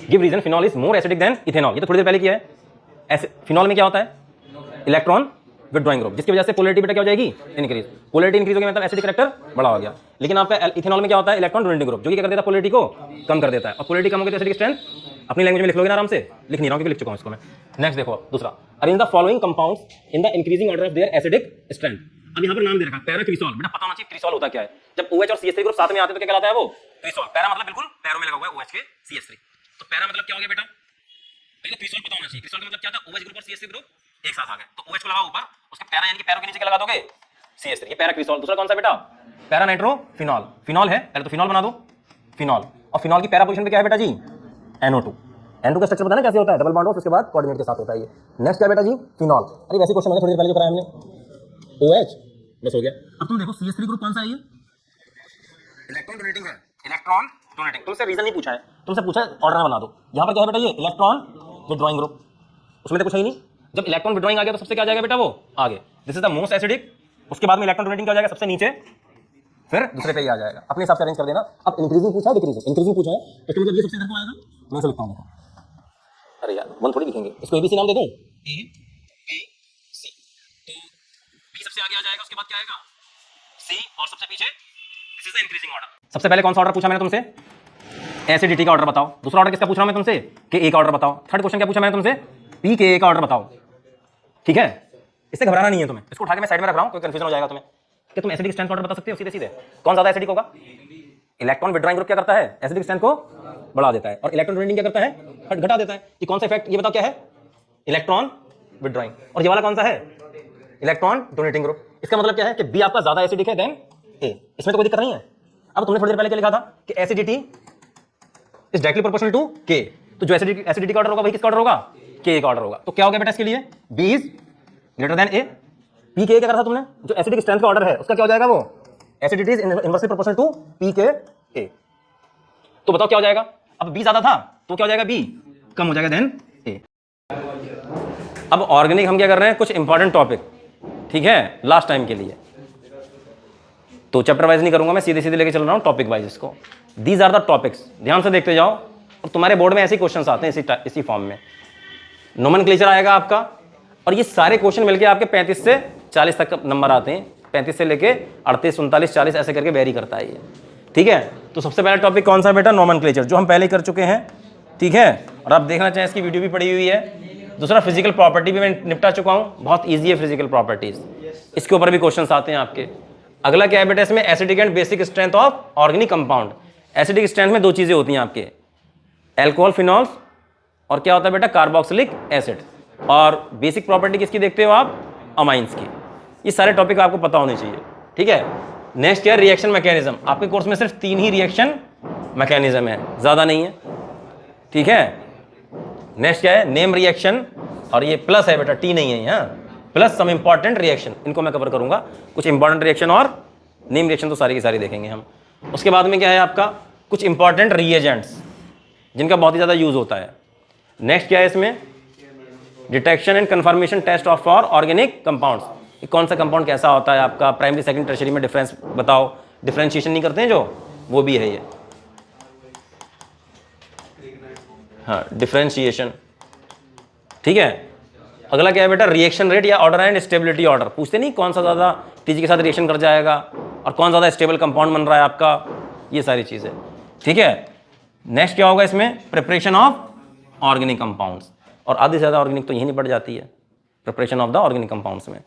Give reason phenol is more acidic than ethanol, ये तो थोड़ी देर पहले किया है। ऐसे फिनॉल में क्या होता है, इलेक्ट्रॉन विड्रॉइंग ग्रुप, जिसकी वजह से पोलैरिटी बेटा क्या हो जाएगी, इंक्रीज। पोलैरिटी इंक्रीज हो गया मतलब एसिडिक कैरेक्टर बड़ा हो गया। लेकिन आपका इथेनॉल में क्या होता है, इलेक्ट्रॉन डोनेटिंग ग्रुप, जो कि क्या कर देता है, पोलैरिटी को कम कर देता है। और पोलैरिटी कम हो गई तो एसिडिक स्ट्रेंथ अपनी लैंग्वेज में लिख लोगे ना आराम से, लिख नहीं रहा हूं क्योंकि लिख चुका हूं इसको मैं। नेक्स्ट देखो दूसरा, arrange the following compounds in the increasing order of their acidic strength. अब यहाँ पर नाम दे रखा है पैराक्रिसॉल, बेटा पता होना चाहिए क्रिसॉल होता क्या है। जब OH और CH3 ग्रुप साथ में आते हैं तो क्या कहलाता है वो, क्रिसॉल। पैरा मतलब बिल्कुल पैरों में लगा हुआ है OH के CH3, तो पैरा मतलब क्या हो गया बेटा, पहले क्रिसॉल पता होना चाहिए। क्रिसॉल का मतलब क्या था, OH ग्रुप और CH3 ग्रुप एक साथ आ गए तो OH को लगा ऊपर, उसके पैरा यानी कि पैरों के नीचे क्या लगा दोगे, CH3, ये पैरा क्रिसॉल। दूसरा कौन सा बेटा, पैरा नाइट्रोफिनॉल। फिनॉल है पहले तो फिनॉल बना दो, फिनॉल। और फिनॉल की पैरा पोजीशन पे क्या है बेटा जी, NO2। NO2 का स्ट्रक्चर पता है ना कैसे होता है, डबल बॉन्ड हो उसके बाद कोऑर्डिनेट के साथ होता है ये। नेक्स्ट क्या बेटा जी, फिनॉल। अरे वैसे क्वेश्चन मैंने थोड़ी देर पहले जो कराया हमने, OH बस हो गया। अब तुम देखो CH3 ग्रुप कौन सा है, ये इलेक्ट्रॉन डोनेटिंग है, इलेक्ट्रॉन डोनेटिंग। तुमसे रीजन नहीं पूछा है, तुमसे पूछा है ऑर्डर में बना दो। यहाँ पर क्या है बेटा, ये इलेक्ट्रॉन विड्रॉइंग ग्रुप, उसमें तो कुछ है ही नहीं। जब इलेक्ट्रॉन विड्रॉइंग आ गया तो सबसे क्या आ जाएगा बेटा, वो आगे, this is the most acidic. उसके बाद में इलेक्ट्रॉन डोनेटिंग क्या हो जाएगा, सबसे नीचे, फिर दूसरे पे ही आ जाएगा। अपने हिसाब से अरेंज कर देना। अब इंक्रीजिंग पूछा है, डिक्रीजिंग, इंक्रीजिंग पूछा है तो मतलब ये सबसे इधर को आएगा, मैं से लिखता हूं देखो। अरे यार वन थोड़ी लिखेंगे, इसको ABC नाम दे दूं, A B C, तो B सबसे आगे आ जाएगा, उसके बाद क्या आएगा C, और सबसे पीछे this is the increasing order. सबसे पहले कौन सा ऑर्डर पूछा मैंने तुमसे, एसिडिटी का ऑर्डर बताओ। दूसरा ऑर्डर किसका पूछ रहा हूं मैं तुमसे, KA का ऑर्डर बताओ। थर्ड क्वेश्चन क्या पूछा मैंने तुमसे, pKa का ऑर्डर बताओ। ठीक है, इससे घबराना नहीं है तुम्हें, इसको उठा के मैं साइड में रख रहा हूं, कोई कंफ्यूजन हो जाएगा तुम्हें कि तुम एसिडिक स्ट्रेंथ ऑर्डर बता सकते हो सीधे सीधे। कौन ज्यादा एसिडिक होगा, इलेक्ट्रॉन विड्रॉइंग ग्रुप क्या करता है, एसिडिक स्ट्रेंथ को बढ़ा देता है, और इलेक्ट्रॉन डोनेटिंग क्या करता है, घटा देता है। ये कौन सा इफेक्ट, ये बताओ क्या है, इलेक्ट्रॉन विड्रॉइंग। और ये वाला कौन सा है, इलेक्ट्रॉन डोनेटिंग ग्रुप। इसका मतलब क्या है कि बी आपका ज्यादा एसिडिक है देन ए, इसमें तो कोई दिक्कत नहीं है। अब तुमने थोड़ी देर पहले क्या लिखा था कि acidity is directly proportional to K, तो जो एसिडिटी का ऑर्डर होगा वही किसका ऑर्डर होगा, के का ऑर्डर होगा। तो क्या हो गया बेटा इसके लिए, B is greater than A. P K क्या करा था तुमने, जो एसिडिक स्ट्रेंथ का ऑर्डर है उसका क्या हो जाएगा, वो acidity is inversely proportional to P K ए। तो बताओ क्या हो जाएगा, अब बी ज्यादा था तो क्या हो जाएगा, बी कम हो जाएगा देन ए। अब ऑर्गेनिक हम क्या कर रहे हैं, कुछ इंपॉर्टेंट टॉपिक, ठीक है, लास्ट टाइम के लिए। तो चैप्टर वाइज नहीं करूंगा मैं, सीधे सीधे लेके चल रहा हूं टॉपिक वाइज इसको। दीज आर द टॉपिक्स, ध्यान से देखते जाओ, और तुम्हारे बोर्ड में ऐसे क्वेश्चंस आते हैं इसी फॉर्म में। नोमेनक्लेचर आएगा आपका, और ये सारे क्वेश्चन मिलके आपके 35 से 40 तक नंबर आते हैं। 35 से लेके 38, 39, 40 ऐसे करके वेरी करता है ये, ठीक है। तो सबसे पहला टॉपिक कौन सा बेटा, नोमेनक्लेचर, जो हम पहले कर चुके हैं, ठीक है। और आप देखना चाहें इसकी वीडियो भी पड़ी हुई है। दूसरा फिजिकल प्रॉपर्टी भी मैं निपटा चुका हूं, बहुत ईजी है फिजिकल प्रॉपर्टीज, इसके ऊपर भी क्वेश्चन आते हैं आपके। अगला क्या है बेटा, इसमें acidic and basic strength of organic compound. Acidic strength में दो चीजें होती हैं आपके, एल्कोहल फिनॉल्स, और क्या होता है बेटा, कार्बोक्सिलिक एसिड। और बेसिक प्रॉपर्टी किसकी देखते हो आप, अमाइंस की। ये सारे टॉपिक आपको पता होने चाहिए, ठीक है। नेक्स्ट क्या है, रिएक्शन मैकेनिज्म। आपके कोर्स में सिर्फ 3 ही रिएक्शन मैकेनिज्म है, ज्यादा नहीं है, ठीक है। नेक्स्ट क्या है, नेम रिएक्शन, और ये प्लस है बेटा, टी नहीं है यहाँ, प्लस सम इंपॉर्टेंट रिएक्शन, इनको मैं कवर करूंगा। कुछ इंपॉर्टेंट रिएक्शन और नेम रिएक्शन तो सारी की सारी देखेंगे हम। उसके बाद में क्या है आपका, कुछ इंपॉर्टेंट रिएजेंट्स जिनका बहुत ही ज्यादा यूज होता है। नेक्स्ट क्या है इसमें, detection and confirmation test of for organic compounds. कौन सा कंपाउंड कैसा होता है आपका, प्राइमरी सेकंड टर्शियरी में डिफरेंस बताओ, डिफरेंशिएशन नहीं करते हैं जो, वो भी है ये, हाँ डिफरेंशिएशन, ठीक है। अगला क्या है बेटा, रिएक्शन रेट या ऑर्डर एंड स्टेबिलिटी ऑर्डर। पूछते नहीं कौन सा ज्यादा टीजी के साथ रिएक्शन कर जाएगा और कौन ज्यादा स्टेबल कंपाउंड बन रहा है आपका, ये सारी चीजें, ठीक है। नेक्स्ट क्या होगा इसमें, प्रिपरेशन ऑफ ऑर्गेनिक कंपाउंड्स, और आधी से ज्यादा ऑर्गेनिक तो यही निपट जाती है preparation of the organic compounds में,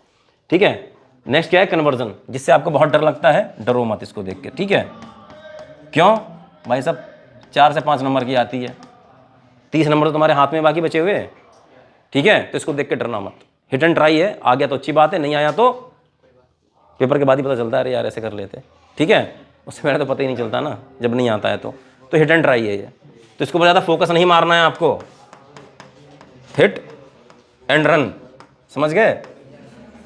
ठीक है। नेक्स्ट क्या है, कन्वर्जन, जिससे आपको बहुत डर लगता है, डरो मत इसको देख के, ठीक है। क्यों भाई साहब, 4 से 5 नंबर की आती है, 30 नंबर तो तुम्हारे हाथ में बाकी बचे हुए, ठीक है। तो इसको देख के डरना मत, हिट एंड ट्राई है, आ गया तो अच्छी बात है, नहीं आया तो पेपर के बाद ही पता चलता है, अरे यार ऐसे कर लेते, ठीक है। उससे पहले तो पता ही नहीं चलता ना जब नहीं आता है तो हिट एंड ट्राई है ये। तो इसको ज़्यादा फोकस नहीं मारना है आपको, हिट एंड रन, समझ गए,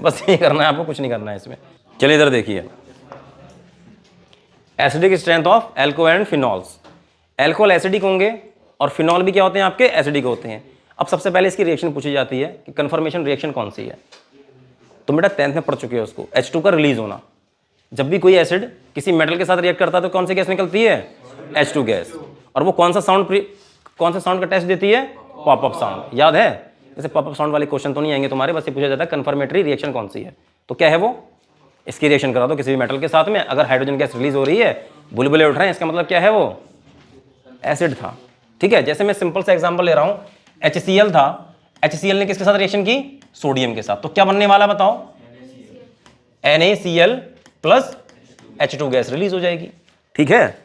बस ये करना है आपको, कुछ नहीं करना है इसमें। चलिए इधर देखिए, acidic strength of alcohol and phenols. Alcohol acidic होंगे और फिनॉल भी क्या होते हैं आपके, एसिडिक होते हैं। अब सबसे पहले इसकी रिएक्शन पूछी जाती है कि कन्फर्मेशन रिएक्शन कौन सी है। तो बेटा 10th में पढ़ चुके हो उसको, H2 का रिलीज होना। जब भी कोई एसिड किसी मेटल के साथ रिएक्ट करता है तो कौन सी गैस निकलती है, H2 गैस। और वो कौन सा साउंड कौन सा साउंड का टेस्ट देती है? Popup sound. याद है? जैसे पॉपअप साउंड वाले क्वेश्चन तो नहीं आएंगे तुम्हारे, बस ये पूछा जाता है कन्फर्मेटरी रिएक्शन कौन सी है, तो क्या है वो? इसकी रिएक्शन करा दो किसी भी मेटल के साथ में, अगर हाइड्रोजन गैस रिलीज हो रही है, बुलबुले उठ रहे हैं, इसका मतलब क्या है? वो एसिड था। ठीक है, जैसे मैं सिंपल सा एग्जांपल ले रहा हूं, HCl था, HCl ने किसके साथ रिएक्शन की? सोडियम के साथ, तो क्या बनने वाला बताओ? NaCl plus H2 gas release हो जाएगी। ठीक है,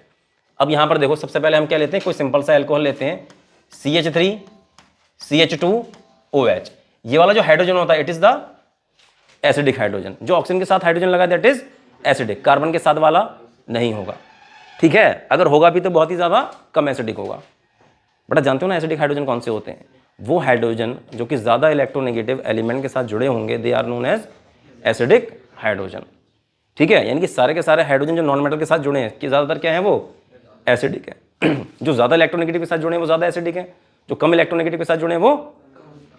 अब यहां पर देखो, सबसे पहले हम क्या लेते हैं? कोई सिंपल सा एल्कोहल लेते हैं, CH3 CH2OH। ये वाला जो हाइड्रोजन होता है, it is the acidic hydrogen. जो ऑक्सीजन के साथ हाइड्रोजन लगा दैट इज एसिडिक, कार्बन के साथ वाला नहीं होगा। ठीक है, अगर होगा भी तो बहुत ही ज्यादा कम एसिडिक होगा। बट जानते हो ना एसिडिक हाइड्रोजन कौन से होते हैं? वो हाइड्रोजन जो कि ज्यादा इलेक्ट्रोनेगेटिव एलिमेंट के साथ जुड़े होंगे, they are known as acidic hydrogen. ठीक है, यानी कि सारे के सारे हाइड्रोजन जो नॉन मेटल के साथ जुड़े हैं कि ज्यादातर क्या है? वो एसिडिक है। जो ज्यादा इलेक्ट्रोनेगेटिव के साथ जुड़े हैं वो ज्यादा एसिडिक है, जो कम इलेक्ट्रोनेगेटिव के साथ जुड़े हैं वो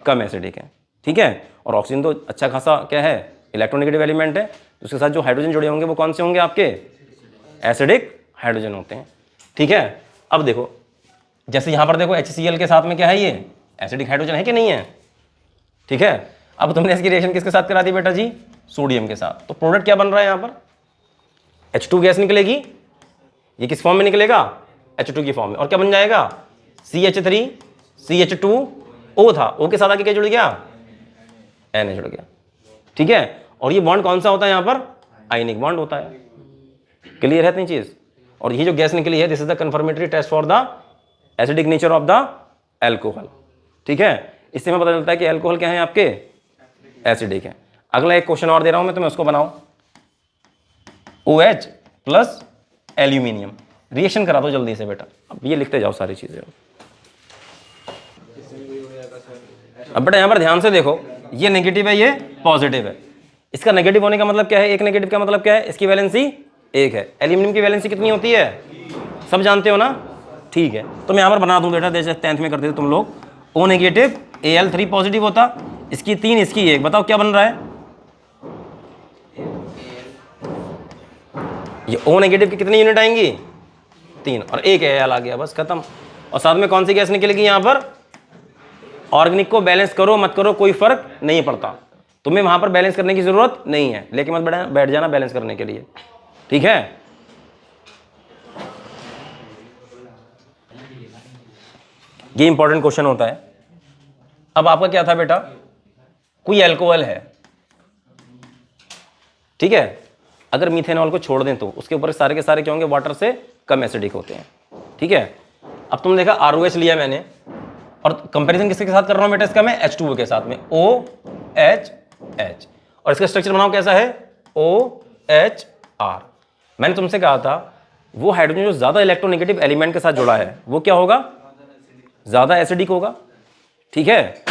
कम एसिडिक है। ठीक है, और ऑक्सीजन तो अच्छा खासा क्या है? इलेक्ट्रोनेगेटिव एलिमेंट है, तो उसके साथ जो हाइड्रोजन जुड़े होंगे वो कौन से होंगे? आपके एसिडिक हाइड्रोजन होते हैं। ठीक है, अब देखो, जैसे यहां पर देखो HCl के साथ में क्या है? ये एसिडिक हाइड्रोजन है कि नहीं है? ठीक है, अब तुमने इसकी रिएक्शन किसके साथ करा दी बेटा जी? सोडियम के साथ। तो प्रोडक्ट क्या बन रहा है? यहां पर H2 गैस निकलेगी। ये किस फॉर्म में निकलेगा? H2 की फॉर्म में। और क्या बन जाएगा? CH3 CH2O था, O के साथ आके क्या जुड़ गया? Na जुड़ गया। ठीक है, और ये बॉन्ड कौन सा होता है? यहां पर आयनिक बॉन्ड होता है। क्लियर है इतनी चीज? और ये जो गैस निकली है, this is the confirmatory test for the acidic nature of the alcohol. ठीक है, इससे हमें पता चलता है कि एल्कोहल क्या है? आपके एसिडिक है। अगला एक क्वेश्चन और दे रहा हूं मैं तुम्हें, उसको बनाओ। OH प्लस एल्यूमिनियम, रिएक्शन करा दो जल्दी से बेटा। अब ये लिखते जाओ सारी चीजें। अब बेटा यहां पर ध्यान से देखो, ये नेगेटिव है, ये पॉजिटिव है। इसका नेगेटिव होने का मतलब क्या है? एक नेगेटिव का मतलब क्या है? इसकी वैलेंसी 1 है। एल्यूमिनियम की वैलेंसी कितनी होती है? सब जानते हो ना? ठीक है, तो मैं यहां पर बना दूं बेटा, जैसे 10th में करते थे तुम लोग। O नेगेटिव Al3 पॉजिटिव होता, इसकी 3 इसकी 1, बताओ क्या बन रहा है? ये O नेगेटिव की कितनी यूनिट आएंगी? 3, और 1 Al आ गया, बस खत्म। और साथ में कौन सी गैस निकलेगी यहां पर? ऑर्गेनिक को बैलेंस करो मत करो कोई फर्क नहीं पड़ता, तुम्हें वहां पर बैलेंस करने की जरूरत नहीं है, लेकिन मत बैठ जाना बैलेंस करने के लिए। ठीक है, ये इंपॉर्टेंट क्वेश्चन होता है। अब आपका क्या था बेटा? कोई अल्कोहल है, ठीक है, अगर मीथेनॉल को छोड़ दें तो उसके ऊपर सारे के सारे क्या होंगे? वाटर से कम एसिडिक होते हैं। ठीक है, अब तुम देखा ROH लिया मैंने, और कंपैरिजन किसके साथ कर रहा हूं बेटा? इसका मैं H2O के साथ में, OHH, और इसका स्ट्रक्चर बनाओ कैसा है? OHR। मैंने तुमसे कहा था वो हाइड्रोजन जो ज्यादा इलेक्ट्रोनेगेटिव एलिमेंट के साथ जुड़ा है वो क्या होगा? ज्यादा एसिडिक होगा। ठीक है,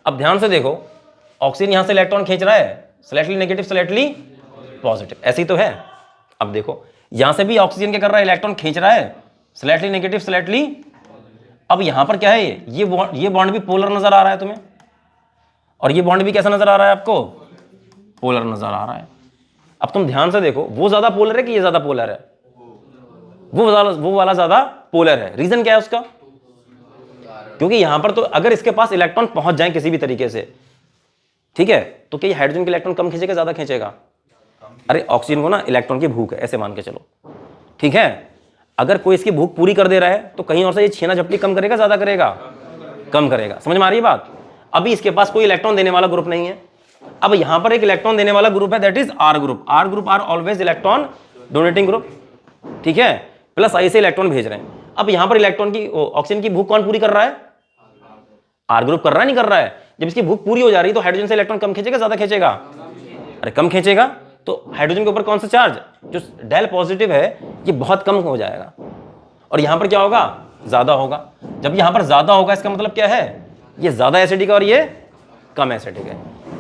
अब ध्यान से देखो, ऑक्सीजन यहां से इलेक्ट्रॉन खींच रहा है, स्लाइटली नेगेटिव स्लाइटली पॉजिटिव, ऐसी तो है। अब देखो यहां से भी ऑक्सीजन क्या कर रहा है? इलेक्ट्रॉन खींच रहा है, स्लाइटली नेगेटिव स्लाइटली। अब यहां पर क्या है? ये बॉन्ड भी पोलर नजर आ रहा है तुम्हें, और ये बॉन्ड भी कैसा नजर आ रहा है आपको? पोलर नजर आ रहा है। अब तुम ध्यान से देखो, वो ज्यादा पोलर है कि ये ज्यादा पोलर है? वो वाला ज्यादा पोलर है। रीजन क्या है उसका? क्योंकि यहां पर तो अगर इसके पास इलेक्ट्रॉन पहुंच जाए किसी भी तरीके से, ठीक है, तो क्या हाइड्रोजन के इलेक्ट्रॉन कम खींचेगा ज्यादा खींचेगा? अरे ऑक्सीजन को ना इलेक्ट्रॉन की भूख है, ऐसे मान के चलो। ठीक है, अगर कोई इसकी भूख पूरी कर दे रहा है तो कहीं और से ये छीना झपटी कम करेगा ज्यादा करेगा? कम करेगा। समझ में आ रही है बात? अभी इसके पास कोई इलेक्ट्रॉन देने वाला ग्रुप नहीं है, अब यहां पर एक इलेक्ट्रॉन देने वाला ग्रुप है, that is R group. R group are always electron donating group. ठीक है, प्लस आई से इलेक्ट्रॉन भेज रहे हैं। अब यहां पर इलेक्ट्रॉन की ऑक्सीजन की भूख कौन पूरी कर रहा है? R ग्रुप कर रहा है, नहीं कर रहा है? जब इसकी भूख पूरी हो जा रही है तो हाइड्रोजन से इलेक्ट्रॉन कम खींचेगा ज्यादा खींचेगा? अरे कम खींचेगा, तो हाइड्रोजन के ऊपर कौन सा चार्ज जो डेल पॉजिटिव है ये बहुत कम हो जाएगा, और यहां पर क्या होगा? ज्यादा होगा। जब यहां पर ज्यादा होगा इसका मतलब क्या है? ये ज्यादा एसिडिक है और ये कम एसिडिक है।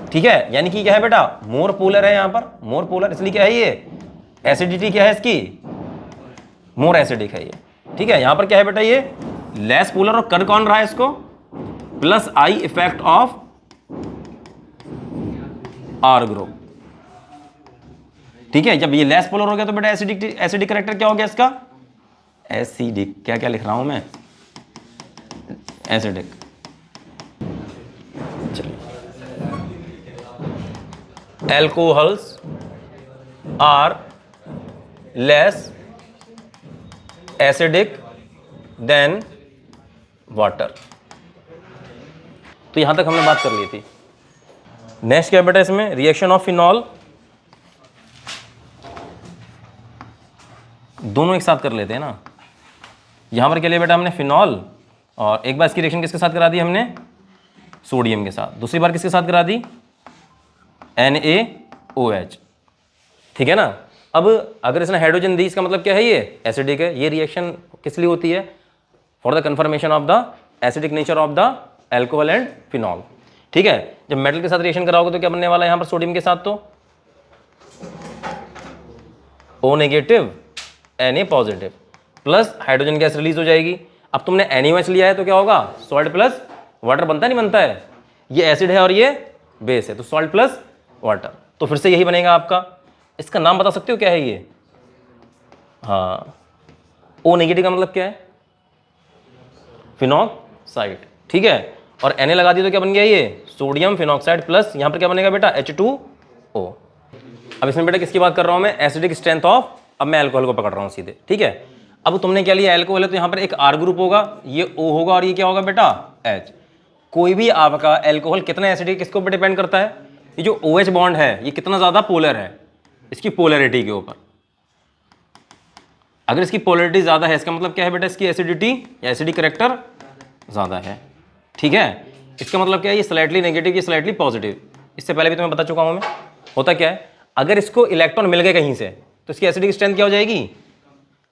ठीक है, यानी कि क्या है बेटा? मोर पोलर है, यहां पर मोर पोलर, इसलिए क्या है? ये एसिडिटी क्या है इसकी? मोर एसिडिक है ये। ठीक है, यहां पर क्या है बेटा? ये लेस पोलर, और कर कौन रहा है इसको? Plus I effect of R group. ठीक है, जब ये लेस पोलर हो गया तो बेटा एसिडिक कैरेक्टर क्या हो गया इसका? एसिडिक। क्या क्या लिख रहा हूं मैं? एसिडिक। चलिए, alcohols are less acidic than water. तो यहां तक हमने बात कर ली थी। नेक्स्ट क्या बेटा इसमें, रिएक्शन ऑफ फिनॉल, दोनों एक साथ कर लेते हैं ना। यहां पर क्या लिया बेटा हमने, फिनॉल, और एक बार इसकी रिएक्शन किसके साथ करा दी हमने, सोडियम के साथ, दूसरी बार किसके साथ करा दी, NaOH, ठीक है ना। अब अगर इसने हाइड्रोजन दी, इसका मतलब क्या है, ये एसिडिक है। ये रिएक्शन किस लिए होती है, for the confirmation of the acidic nature of the alcohol and phenol, ठीक है। जब मेटल के साथ रिएक्शन कराओगे तो क्या बनने वाला है यहां पर, सोडियम के साथ तो O negative Na positive plus hydrogen gas release हो जाएगी। अब तुमने NaOH लिया है तो क्या होगा, सॉल्ट प्लस वाटर बनता नहीं बनता है, ये एसिड है और ये बेस है, तो सॉल्ट प्लस वाटर, तो फिर से यही बनेगा आपका। इसका नाम बता सकते हो क्या है ये, हाँ, O नेगेटिव का मतलब क्या है, फिनॉक्साइड, ठीक है। और Na लगा दिया तो क्या बन गया ये, सोडियम फिनॉक्साइड प्लस यहाँ पर क्या बनेगा बेटा, H2O। अब इसमें बेटा किसकी बात कर रहा हूं मैं, एसिडिक स्ट्रेंथ ऑफ, अब मैं अल्कोहल को पकड़ रहा हूं सीधे, ठीक है। अब तुमने क्या लिया, अल्कोहल है तो यहाँ पर एक R ग्रुप होगा, ये O होगा और ये क्या होगा बेटा, H। कोई भी आपका अल्कोहल कितना एसिडिक किसके ऊपर डिपेंड करता है, ये जो OH बॉन्ड है ये कितना ज्यादा पोलर है, इसकी पोलैरिटी के ऊपर। अगर इसकी पोलैरिटी ज्यादा है इसका मतलब क्या है बेटा, इसकी एसिडिटी या एसिडिक कैरेक्टर ज्यादा है, ठीक है। इसका मतलब क्या है, ये स्लाइटली नेगेटिव, ये स्लाइटली पॉजिटिव। इससे पहले भी तुम्हें बता चुका हूं मैं। होता क्या है, अगर इसको इलेक्ट्रॉन मिल गए कहीं से तो इसकी एसिडिक स्ट्रेंथ क्या हो जाएगी,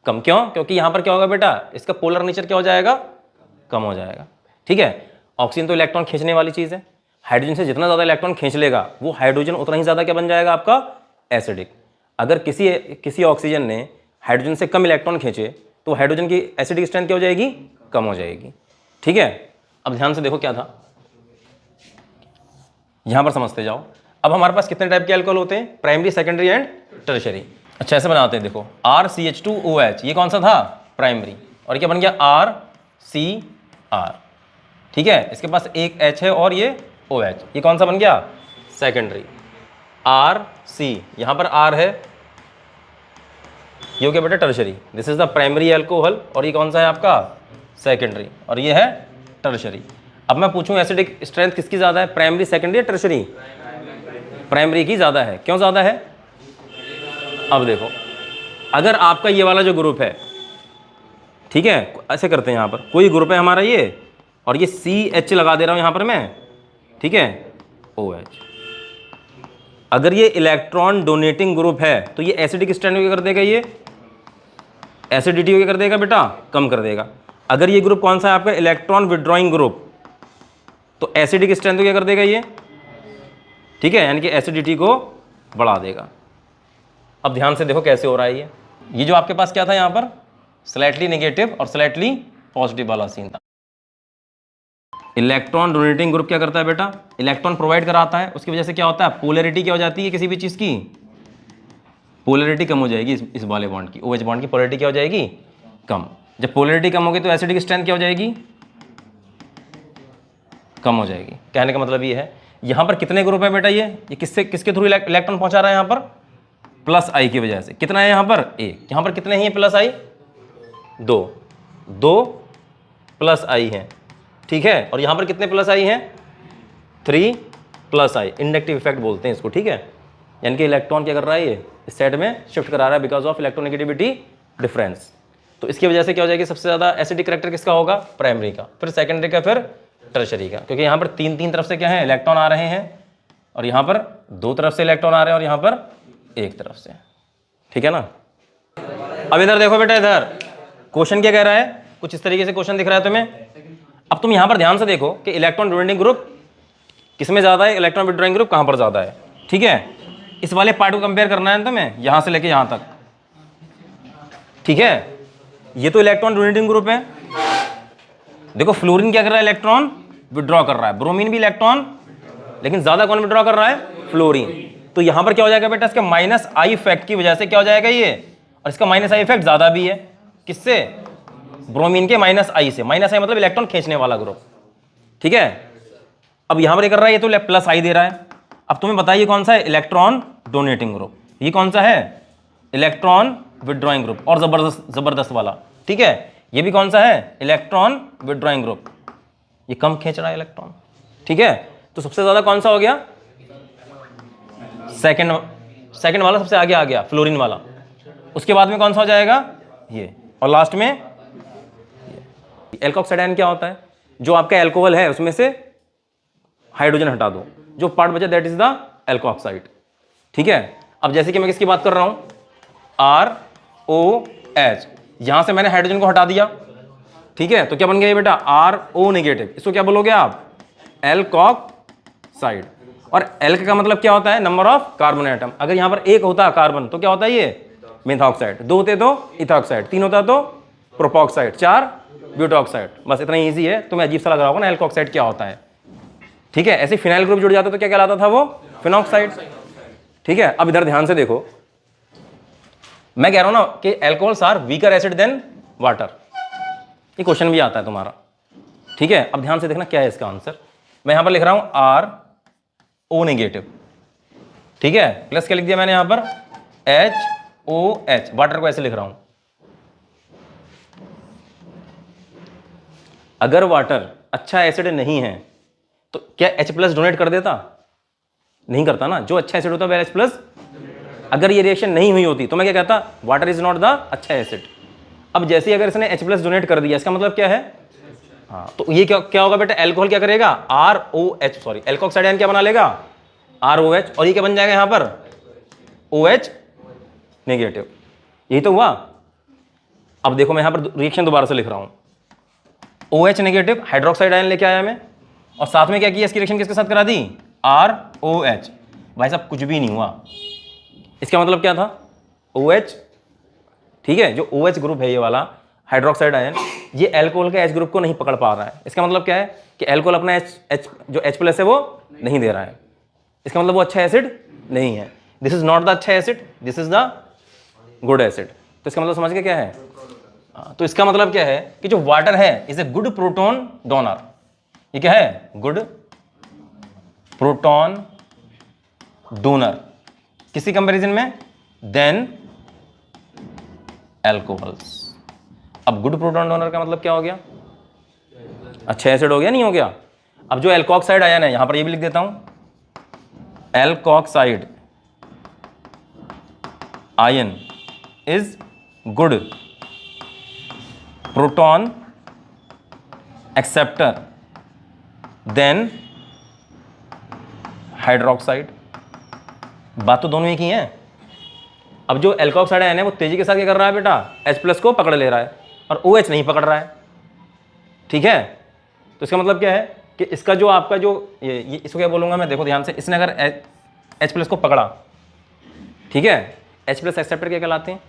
कम। क्यों, क्योंकि यहां पर क्या होगा बेटा, इसका पोलर नेचर क्या हो जाएगा, कम हो जाएगा, ठीक है। ऑक्सीजन तो इलेक्ट्रॉन खींचने वाली चीज है, हाइड्रोजन से जितना ज्यादा इलेक्ट्रॉन खींच लेगा वो हाइड्रोजन उतना ही ज्यादा क्या बन जाएगा आपका, एसिडिक। अगर किसी ऑक्सीजन ने हाइड्रोजन से कम इलेक्ट्रॉन खींचे तो हाइड्रोजन की एसिडिक स्ट्रेंथ क्या हो जाएगी, कम हो जाएगी, ठीक है। अब ध्यान से देखो क्या था, यहां पर समझते जाओ। अब हमारे पास कितने टाइप के अल्कोहल होते हैं, प्राइमरी, सेकेंडरी एंड टर्शियरी। अच्छा ऐसे बनाते हैं, देखो RCH2OH, ये कौन सा था, प्राइमरी, और क्या बन गया RCR, ठीक है। इसके पास एक H है और ये OH, ये कौन सा बन गया, सेकेंडरी। RC, यहां पर R है, ये हो गया बेटा tertiary. This is the primary alcohol, और ये कौन सा है आपका, सेकेंडरी, और ये है टर्शियरी। अब मैं पूछूं एसिडिक स्ट्रेंथ किसकी ज्यादा है, प्राइमरी, सेकेंडरी या टर्शियरी, प्राइमरी की ज्यादा है। क्यों ज्यादा है, अब देखो, अगर आपका ये वाला जो ग्रुप है, ठीक है, ऐसे करते हैं, यहां पर कोई ग्रुप है हमारा ये, और ये CH लगा दे रहा हूं यहां पर मैं, ठीक है, OH। अगर ये इलेक्ट्रॉन डोनेटिंग ग्रुप है तो ये एसिडिक स्ट्रेंथ क्या कर देगा, ये एसिडिटी क्या कर देगा बेटा, कम कर देगा। अगर ये ग्रुप कौन सा है आपका, इलेक्ट्रॉन विड्रॉइंग ग्रुप, तो एसिडिक स्ट्रेंथ क्या कर देगा ये, ठीक है, यानी कि एसिडिटी को बढ़ा देगा। अब ध्यान से देखो कैसे हो रहा है ये जो आपके पास क्या था यहां पर, स्लाइटली नेगेटिव और स्लाइटली पॉजिटिव वाला सीन था। इलेक्ट्रॉन डोनेटिंग ग्रुप क्या करता है बेटा, इलेक्ट्रॉन प्रोवाइड कराता है, उसकी वजह से क्या होता है, पोलैरिटी क्या हो जाती है, किसी भी चीज की पोलैरिटी कम हो जाएगी, इस वाले बॉन्ड की, OH बॉन्ड की पोलैरिटी क्या हो जाएगी, कम। जब पोलैरिटी कम होगी तो एसिडिक स्ट्रेंथ क्या हो जाएगी, कम हो जाएगी। कहने का मतलब ये है, यहां पर कितने ग्रुप है बेटा, ये किसके थ्रू इलेक्ट्रॉन पहुंचा रहा है, यहां पर प्लस आई की वजह से। कितना है यहां पर, एक, यहां पर कितने हैं प्लस आई, दो प्लस आई है, ठीक है। और यहां पर कितने प्लस आई हैं, 3 प्लस आई, इंडक्टिव इफेक्ट बोलते हैं इसको, ठीक है। यानी कि इलेक्ट्रॉन क्या कर रहा है, ये इस साइड में शिफ्ट करा रहा है बिकॉज ऑफ इलेक्ट्रोनेगेटिविटी डिफरेंस। तो इसकी वजह से क्या हो जाएगी, सबसे ज्यादा एसिडिक कैरेक्टर किसका होगा, प्राइमरी का, फिर सेकेंडरी का, फिर टर्शियरी का, क्योंकि यहां पर तीन तरफ से क्या है, इलेक्ट्रॉन आ रहे हैं, और यहां पर 2 तरफ से इलेक्ट्रॉन आ रहे हैं और यहां पर 1 तरफ से, ठीक है ना। अब इधर देखो बेटा, इधर क्वेश्चन क्या कह रहा है, कुछ इस तरीके से क्वेश्चन दिख रहा है तुम्हें। अब तुम यहां पर ध्यान से देखो कि इलेक्ट्रॉन डोनेटिंग ग्रुप किसमें ज्यादा है, इलेक्ट्रॉन विड्रॉइंग ग्रुप कहां पर ज्यादा है, ठीक है। इस वाले पार्ट को कंपेयर करना है तुम्हें, यहां से लेके यहां तक, ठीक है। ये तो इलेक्ट्रॉन डोनेटिंग ग्रुप है, देखो फ्लोरीन क्या कर रहा है, इलेक्ट्रॉन विड्रॉ कर रहा है, ब्रोमीन भी इलेक्ट्रॉन, लेकिन ज्यादा कौन विड्रॉ कर रहा है, फ्लोरीन। तो यहां पर क्या हो जाएगा बेटा, इसके माइनस आई इफेक्ट की वजह से क्या हो जाएगा ये, और इसका माइनस आई इफेक्ट ज्यादा भी है, किससे, ब्रोमीन के माइनस आई से, माइनस आई मतलब इलेक्ट्रॉन खींचने वाला ग्रुप, ठीक है। अब यहां पर ये कर रहा है, ये तो प्लस आई दे रहा है। अब तुम्हें बताइए कौन सा है, इलेक्ट्रॉन डोनेटिंग ग्रुप। ये कौन सा है, इलेक्ट्रॉन विदड्रॉइंग ग्रुप, और जबरदस्त वाला, ठीक है। ये भी कौन सा है, इलेक्ट्रॉन विदड्रॉइंग ग्रुप, ये कम खींच रहा है इलेक्ट्रॉन, ठीक है। तो सबसे ज्यादा कौन सा हो गया, सेकंड वाला सबसे आगे आ गया, फ्लोरीन वाला। उसके बाद में कौन सा हो जाएगा, ये, और लास्ट में एल्कोक्साइड आयन क्या होता है, जो आपका एल्कोहल है उसमें से हाइड्रोजन हटा दो, जो पार्ट बचा दैट इज द एल्कोऑक्साइड, ठीक है। अब जैसे कि मैं किसकी बात कर रहा हूं, ROH, यहां से मैंने हाइड्रोजन को हटा दिया, ठीक है। तो क्या बन गया ये बेटा, RO नेगेटिव, इसको क्या बोलोगे आप, एल्कोऑक्साइड। और एल्क का मतलब क्या होता है, नंबर ऑफ कार्बन एटम। अगर यहां पर एक होता कार्बन तो क्या होता है ये मेथॉक्साइड, दो होते तो इथॉक्साइड, तीन होता तो प्रोपॉक्साइड, चार ब्यूटॉक्साइड। बस इतना ईजी है, तुम्हें अजीब सा लग रहा होगा ना एल्कोऑक्साइड क्या होता है, ठीक है। ऐसे फिनाइल ग्रुप जुड़ जाता तो क्या कहलाता था वो, फिनॉक्साइड, ठीक है। अब इधर ध्यान से देखो, मैं कह रहा हूं ना कि alcohols are weaker acid than water, ये क्वेश्चन भी आता है तुम्हारा, ठीक है। अब ध्यान से देखना क्या है इसका आंसर। मैं यहां पर लिख रहा हूं RO नेगेटिव, ठीक है, प्लस क्या लिख दिया मैंने यहां पर, HOH, वाटर को ऐसे लिख रहा हूं। अगर वाटर अच्छा एसिड नहीं है तो क्या H+ डोनेट कर देता, नहीं करता ना, जो अच्छा एसिड होता है H+। अगर ये रिएक्शन नहीं हुई होती तो मैं क्या कहता, वाटर इज नॉट द अच्छा एसिड। अब जैसे ही अगर इसने H+ डोनेट कर दिया, इसका मतलब क्या है, हाँ, तो ये क्या होगा बेटा, एल्कोहल क्या करेगा, एल्कोऑक्साइड आयन क्या बना लेगा, ROH, और ये क्या बन जाएगा यहां पर, OH नेगेटिव, यही तो हुआ। अब देखो मैं यहां पर रिएक्शन दोबारा से लिख रहा हूं, OH नेगेटिव हाइड्रोक्साइड आयन लेके आया मैं, और साथ में क्या किया, इसकी रिएक्शन किसके साथ करा दी, ROH। भाई साहब कुछ भी नहीं हुआ, इसका मतलब क्या था, OH, ठीक है। जो OH ग्रुप है ये वाला हाइड्रोक्साइड आयन, ये एल्कोहल के H ग्रुप को नहीं पकड़ पा रहा है। इसका मतलब क्या है कि एल्कोहल अपना जो H+ है वो नहीं दे रहा है, इसका मतलब वो अच्छा एसिड नहीं है। दिस इज नॉट द अच्छा acid, this is the good acid. तो इसका मतलब समझ गए क्या है, तो इसका मतलब क्या है कि जो वाटर है is a good proton donor, ये क्या है, गुड प्रोटॉन डोनर, किसी कंपैरिजन में, देन एल्कोहल्स। अब गुड प्रोटॉन डोनर का मतलब क्या हो गया, अच्छा एसिड हो गया, नहीं हो गया। अब जो एल्कोऑक्साइड आयन है, यहां पर ये भी लिख देता हूं, alkoxide ion is good proton acceptor than hydroxide. बात तो दोनों एक ही है। अब जो एल्कोऑक्साइड आयन है वो तेजी के साथ क्या कर रहा है बेटा, H+ को पकड़ ले रहा है, और OH नहीं पकड़ रहा है, ठीक है। तो इसका मतलब क्या है कि इसका जो आपका जो ये इसको क्या बोलूंगा मैं, देखो ध्यान से, इसने अगर H+ को पकड़ा, ठीक है, H+ एक्सेप्टर क्या कहलाते हैं,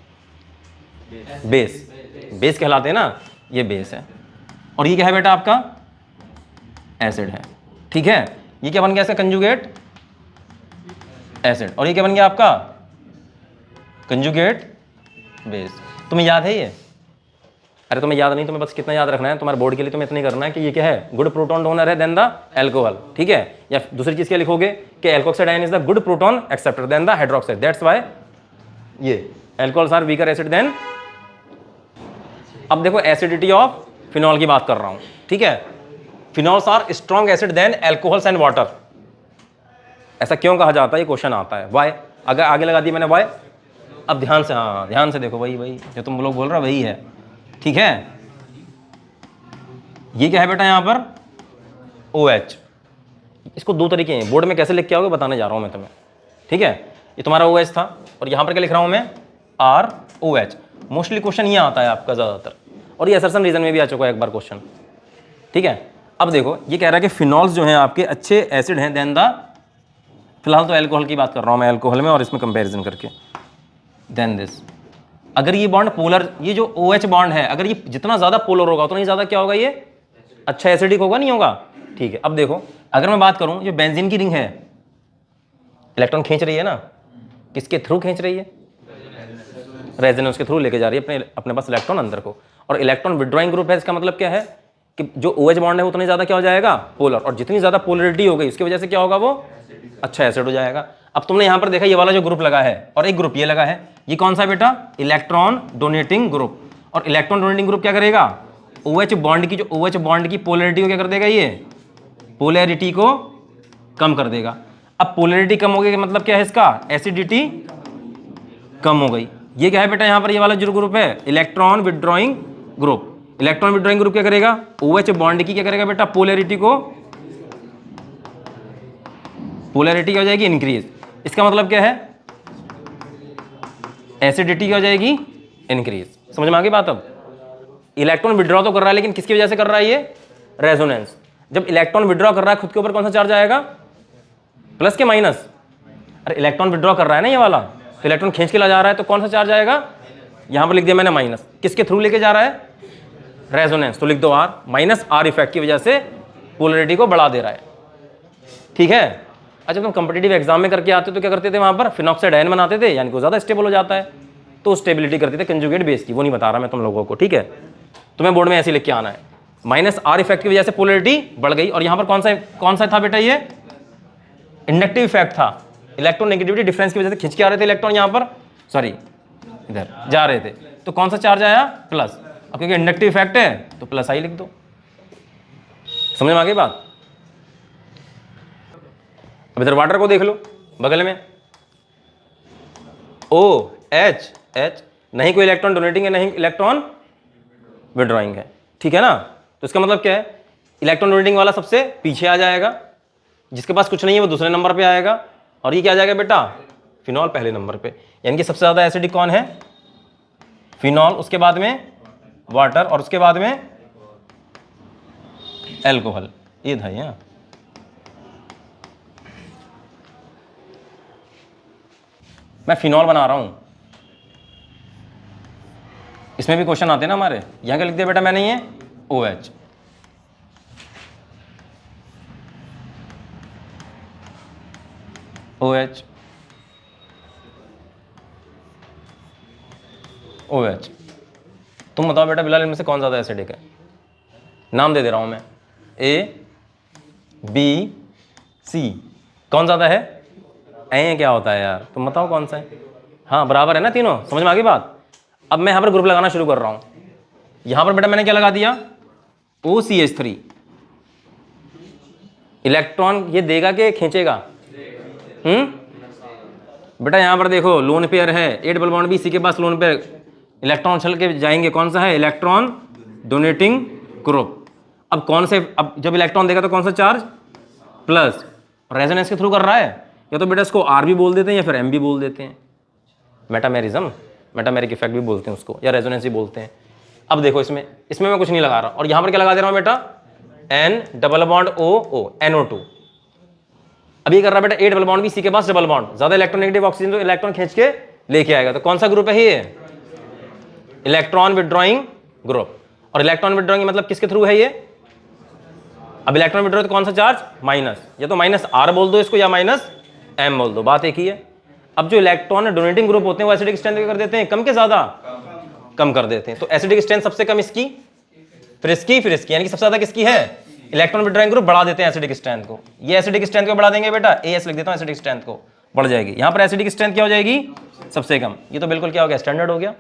बेस कहलाते हैं ना, ये बेस है, और ये क्या है बेटा आपका, एसिड है, ठीक है। ये क्या बन गया इसका, कंजुगेट एसिड, और ये क्या बन गया आपका, कंजुगेट बेस। तुम्हें याद है ये, अरे तुम्हें याद नहीं, तुम्हें बस कितना याद रखना है, तुम्हारे बोर्ड के लिए तुम्हें इतना ही करना है कि ये क्या है, गुड प्रोटॉन डोनर है देन द एल्कोहल, ठीक है। या दूसरी चीज क्या लिखोगे कि alkoxide ion is the good proton acceptor then the hydroxide, that's why ये alcohols are weaker acid then. अब देखो एसिडिटी ऑफ फिनॉल की बात कर रहा हूं, ठीक है। Phenols are strong acid than alcohols and water. ऐसा क्यों कहा जाता है, ये क्वेश्चन आता है, व्हाई, अगर आगे लगा दी मैंने व्हाई। अब ध्यान से, हाँ ध्यान से देखो, वही जो तुम लोग बोल रहे हो वही है, ठीक है। ये क्या है बेटा यहां पर, OH। इसको दो तरीके हैं, बोर्ड में कैसे लिख के आओगे बताने जा रहा हूं मैं तुम्हें, ठीक है। ये तुम्हारा OH था, और यहां पर क्या लिख रहा हूं मैं, ROH। मोस्टली क्वेश्चन ये आता है आपका ज्यादातर, और ये असरसन रीजन में भी आ चुका है एक बार क्वेश्चन, ठीक है। अब देखो ये कह रहा है कि फिनॉल्स जो हैं आपके अच्छे एसिड हैं देन द, फिलहाल तो एल्कोहल की बात कर रहा हूं मैं, एल्कोहल में और इसमें कंपैरिजन करके, देन दिस। अगर ये बॉन्ड पोलर, ये जो OH बॉन्ड है, अगर ये जितना ज्यादा पोलर होगा उतना ही ज्यादा क्या होगा, ये अच्छा एसिडिक होगा, नहीं होगा, ठीक है। अब देखो अगर मैं बात करूं, जो बेंजीन की रिंग है, इलेक्ट्रॉन खींच रही है ना, किसके थ्रू खींच रही है, रेजोनेंस के थ्रू लेके जा रही है अपने पास इलेक्ट्रॉन अंदर को। और इलेक्ट्रॉन विड्रॉइंग ग्रुप है, इसका मतलब क्या है कि जो OH बॉन्ड है उतनी ज़्यादा क्या हो जाएगा, पोलर, और जितनी ज़्यादा पोलरिटी हो गई उसकी वजह से क्या होगा, वो अच्छा एसिड हो जाएगा। अब तुमने यहाँ पर देखा ये वाला जो ग्रुप लगा है और एक ग्रुप ये लगा है, ये कौन सा बेटा, इलेक्ट्रॉन डोनेटिंग ग्रुप। और इलेक्ट्रॉन डोनेटिंग ग्रुप क्या करेगा, OH बॉन्ड की, जो OH बॉन्ड की पोलरिटी को क्या कर देगा, ये पोलैरिटी को कम कर देगा। अब पोलैरिटी कम हो गई मतलब क्या है इसका, एसिडिटी कम हो गई। ये क्या है बेटा, यहाँ पर ये वाला जो ग्रुप है electron withdrawing group. Electron withdrawing group क्या करेगा, OH बॉन्ड की क्या करेगा बेटा, पोलैरिटी को, पोलैरिटी क्या हो जाएगी, इंक्रीज। इसका मतलब क्या है, एसिडिटी क्या हो जाएगी, इंक्रीज। समझ में आ गई बात। अब इलेक्ट्रॉन विड्रॉ तो कर रहा है, लेकिन किसकी वजह से कर रहा है, ये रेजोनेंस। जब इलेक्ट्रॉन विड्रॉ कर रहा है खुद के ऊपर कौन सा चार्ज आएगा, प्लस के माइनस। अरे इलेक्ट्रॉन विड्रॉ कर रहा है ना ये वाला, तो इलेक्ट्रॉन खींच के ला जा रहा है, तो कौन सा चार्ज आएगा, यहां पर लिख दिया मैंने माइनस। किसके थ्रू लेके जा रहा है, रेजोनेंस, तो लिख दो आर, माइनस आर इफेक्ट की वजह से पोलरिटी को बढ़ा दे रहा है। ठीक है। अच्छा, तुम कंपिटेटिव एग्जाम में करके आते तो क्या करते थे, वहां पर फिनॉक्साइड आयन बनाते थे, यानी कि ज्यादा स्टेबल हो जाता है, तो स्टेबिलिटी करते थे कंजुगेट बेस की, वो नहीं बता रहा मैं तुम लोगों को। ठीक है, तुम्हें बोर्ड में ऐसे लिख के आना है, माइनस आर इफेक्ट की वजह से पोलरिटी बढ़ गई। और यहां पर कौन सा था बेटा, ये इंडक्टिव इफेक्ट था, इलेक्ट्रॉन नेगेटिविटी डिफरेंस की वजह से खिंच के आ रहे थे इलेक्ट्रॉन, यहां पर सॉरी इधर जा रहे थे, तो कौन सा चार्ज आया, प्लस। अब क्योंकि इंडक्टिव इफेक्ट है तो प्लस आई लिख दो। समझ में आ गई बात। अब इधर वाटर को देख लो बगल में, OH, नहीं कोई इलेक्ट्रॉन डोनेटिंग है, नहीं इलेक्ट्रॉन विड्रॉइंग है। ठीक है ना, तो इसका मतलब क्या है, इलेक्ट्रॉन डोनेटिंग वाला सबसे पीछे आ जाएगा, जिसके पास कुछ नहीं है वो दूसरे नंबर पे आएगा, और ये क्या आ जाएगा बेटा, फिनॉल पहले नंबर पे। यानी कि सबसे ज्यादा एसिडिक कौन है, फिनॉल, उसके बाद में वाटर, और उसके बाद में एल्कोहल। ये था यहाँ, मैं फिनॉल बना रहा हूं, इसमें भी क्वेश्चन आते हैं ना हमारे। यहां क्या लिख दिया बेटा मैंने, ये OH, OH। तुम बताओ बेटा बिलाल, इनमें से कौन ज़्यादा एसिडिक है, नाम दे दे रहा हूं मैं, A, B, C, कौन ज़्यादा है, ए क्या होता है यार, तुम बताओ कौन सा है। हाँ बराबर है ना तीनों, समझ में आ गई बात। अब मैं यहाँ पर ग्रुप लगाना शुरू कर रहा हूँ, यहाँ पर बेटा मैंने क्या लगा दिया, OCH3। इलेक्ट्रॉन ये देगा कि खींचेगा, बेटा यहाँ पर देखो लोन पेयर है, 8 डबल बॉन्ड भी, इसी के पास लोन पेयर, इलेक्ट्रॉन चल के जाएंगे, कौन सा है, इलेक्ट्रॉन डोनेटिंग ग्रुप। अब कौन से, अब जब इलेक्ट्रॉन देगा तो कौन सा चार्ज, प्लस, रेजोनेंस के थ्रू कर रहा है, या तो बेटा इसको R भी बोल देते हैं या फिर M भी बोल देते हैं, मेटामेरिज्म, मेटामेरिक इफेक्ट भी बोलते हैं उसको, या रेजोनेंस भी बोलते हैं। अब देखो इसमें मैं कुछ नहीं लगा रहा, और यहाँ पर क्या लगा दे रहा हूँ बेटा, N double bond O, NO2। अभी कर रहा है बेटा 8 डबल बॉन्ड भी, सी के पास डबल बॉन्ड, ज्यादा इलेक्ट्रोनेगेटिव ऑक्सीजन तो इलेक्ट्रॉन खींच के लेके आएगा, तो कौन सा ग्रुप है ये, इलेक्ट्रॉन विड्रॉइंग ग्रुप। और इलेक्ट्रॉन विड्रॉइंग मतलब किसके थ्रू है ये, अब इलेक्ट्रॉन विड्रॉ तो कौन सा चार्ज, माइनस, या तो माइनस R बोल दो इसको या माइनस M बोल दो, बात एक ही है। अब जो इलेक्ट्रॉन डोनेटिंग ग्रुप होते हैं वो एसिडिक स्ट्रेंथ कर देते हैं कम के ज्यादा, कम कर देते हैं, तो एसिडिक स्ट्रेंथ सबसे कम इसकी, फिर इसकी, यानी कि सबसे ज्यादा किसकी है, इलेक्ट्रॉन विड्रॉइंग ग्रुप बढ़ा देते हैं एसिडिक स्ट्रेंथ को। ये एसिडिक स्ट्रेंथ को बढ़ा देंगे बेटा, AS लिख देता हूं, एसिडिक स्ट्रेंथ को बढ़ जाएगी। यहां पर एसिडिक स्ट्रेंथ क्या हो जाएगी, सबसे कम, ये तो बिल्कुल क्या हो गया, स्टैंडर्ड हो गया।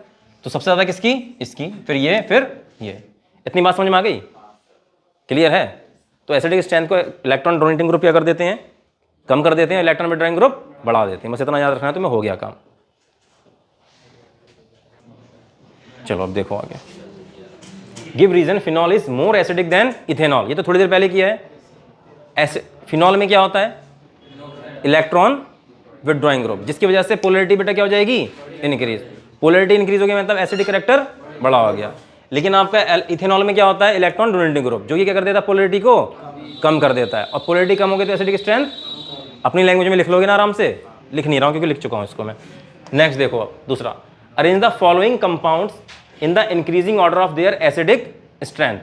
तो सबसे ज्यादा किसकी, इसकी, फिर ये। इतनी बात समझ में आ गई, क्लियर है। तो एसिडिक स्ट्रेंथ को इलेक्ट्रॉन डोनेटिंग ग्रुप क्या कर देते हैं, कम कर देते हैं, इलेक्ट्रॉन विड्रॉइंग ग्रुप बढ़ा देते हैं, बस इतना याद रखना है, तो मैं हो गया काम। चलो अब देखो आगे, give reason phenol is more acidic than ethanol, ये तो थोड़ी देर पहले किया है। फिनॉल में क्या होता है, इलेक्ट्रॉन विड्रॉइंग ग्रुप, जिसकी वजह से पोलैरिटी बेटा क्या हो जाएगी, इंक्रीज। पोलैरिटी इंक्रीज हो गया मतलब एसिडिक कैरेक्टर बड़ा हो गया। लेकिन आपका इथेनॉल में क्या होता है, इलेक्ट्रॉन डोनेटिंग ग्रुप, जो कि क्या कर देता है, पोलैरिटी को कम कर देता है। और पोलैरिटी कम हो गई तो एसिडिक स्ट्रेंथ अपनी लैंग्वेज में लिख लोगे ना आराम से, लिख नहीं रहा हूँ क्योंकि लिख चुका हूँ इसको मैं। नेक्स्ट देखो अब दूसरा, arrange the following compounds in the increasing order of their acidic strength.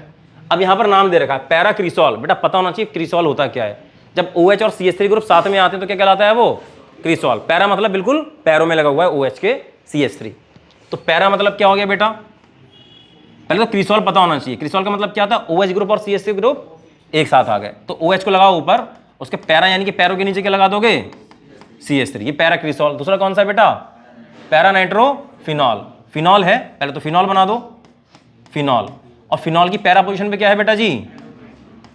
अब यहाँ पर नाम दे रखा है पैरा क्रिसॉल, बेटा पता होना चाहिए क्रिसॉल होता क्या है। जब OH और CH3 ग्रुप साथ में आते हैं तो क्या कहलाता है वो, क्रिसॉल। पैरा मतलब बिल्कुल पैरों में लगा हुआ है OH के CH3, तो पैरा मतलब क्या हो गया बेटा, पहले तो क्रिसॉल पता होना चाहिए। क्रिसॉल का मतलब क्या था, OH ग्रुप और CH3 ग्रुप एक साथ आ गए, तो OH को लगाओ ऊपर, उसके पैरा यानी कि पैरों के नीचे क्या लगा दोगे, CH3, ये पैरा क्रिसॉल। दूसरा कौन सा है बेटा, पैरा नाइट्रोफिनॉल। फिनॉल है, पहले तो फिनॉल बना दो, फिनॉल। और फिनॉल की पैरा पोजीशन पे क्या है बेटा जी,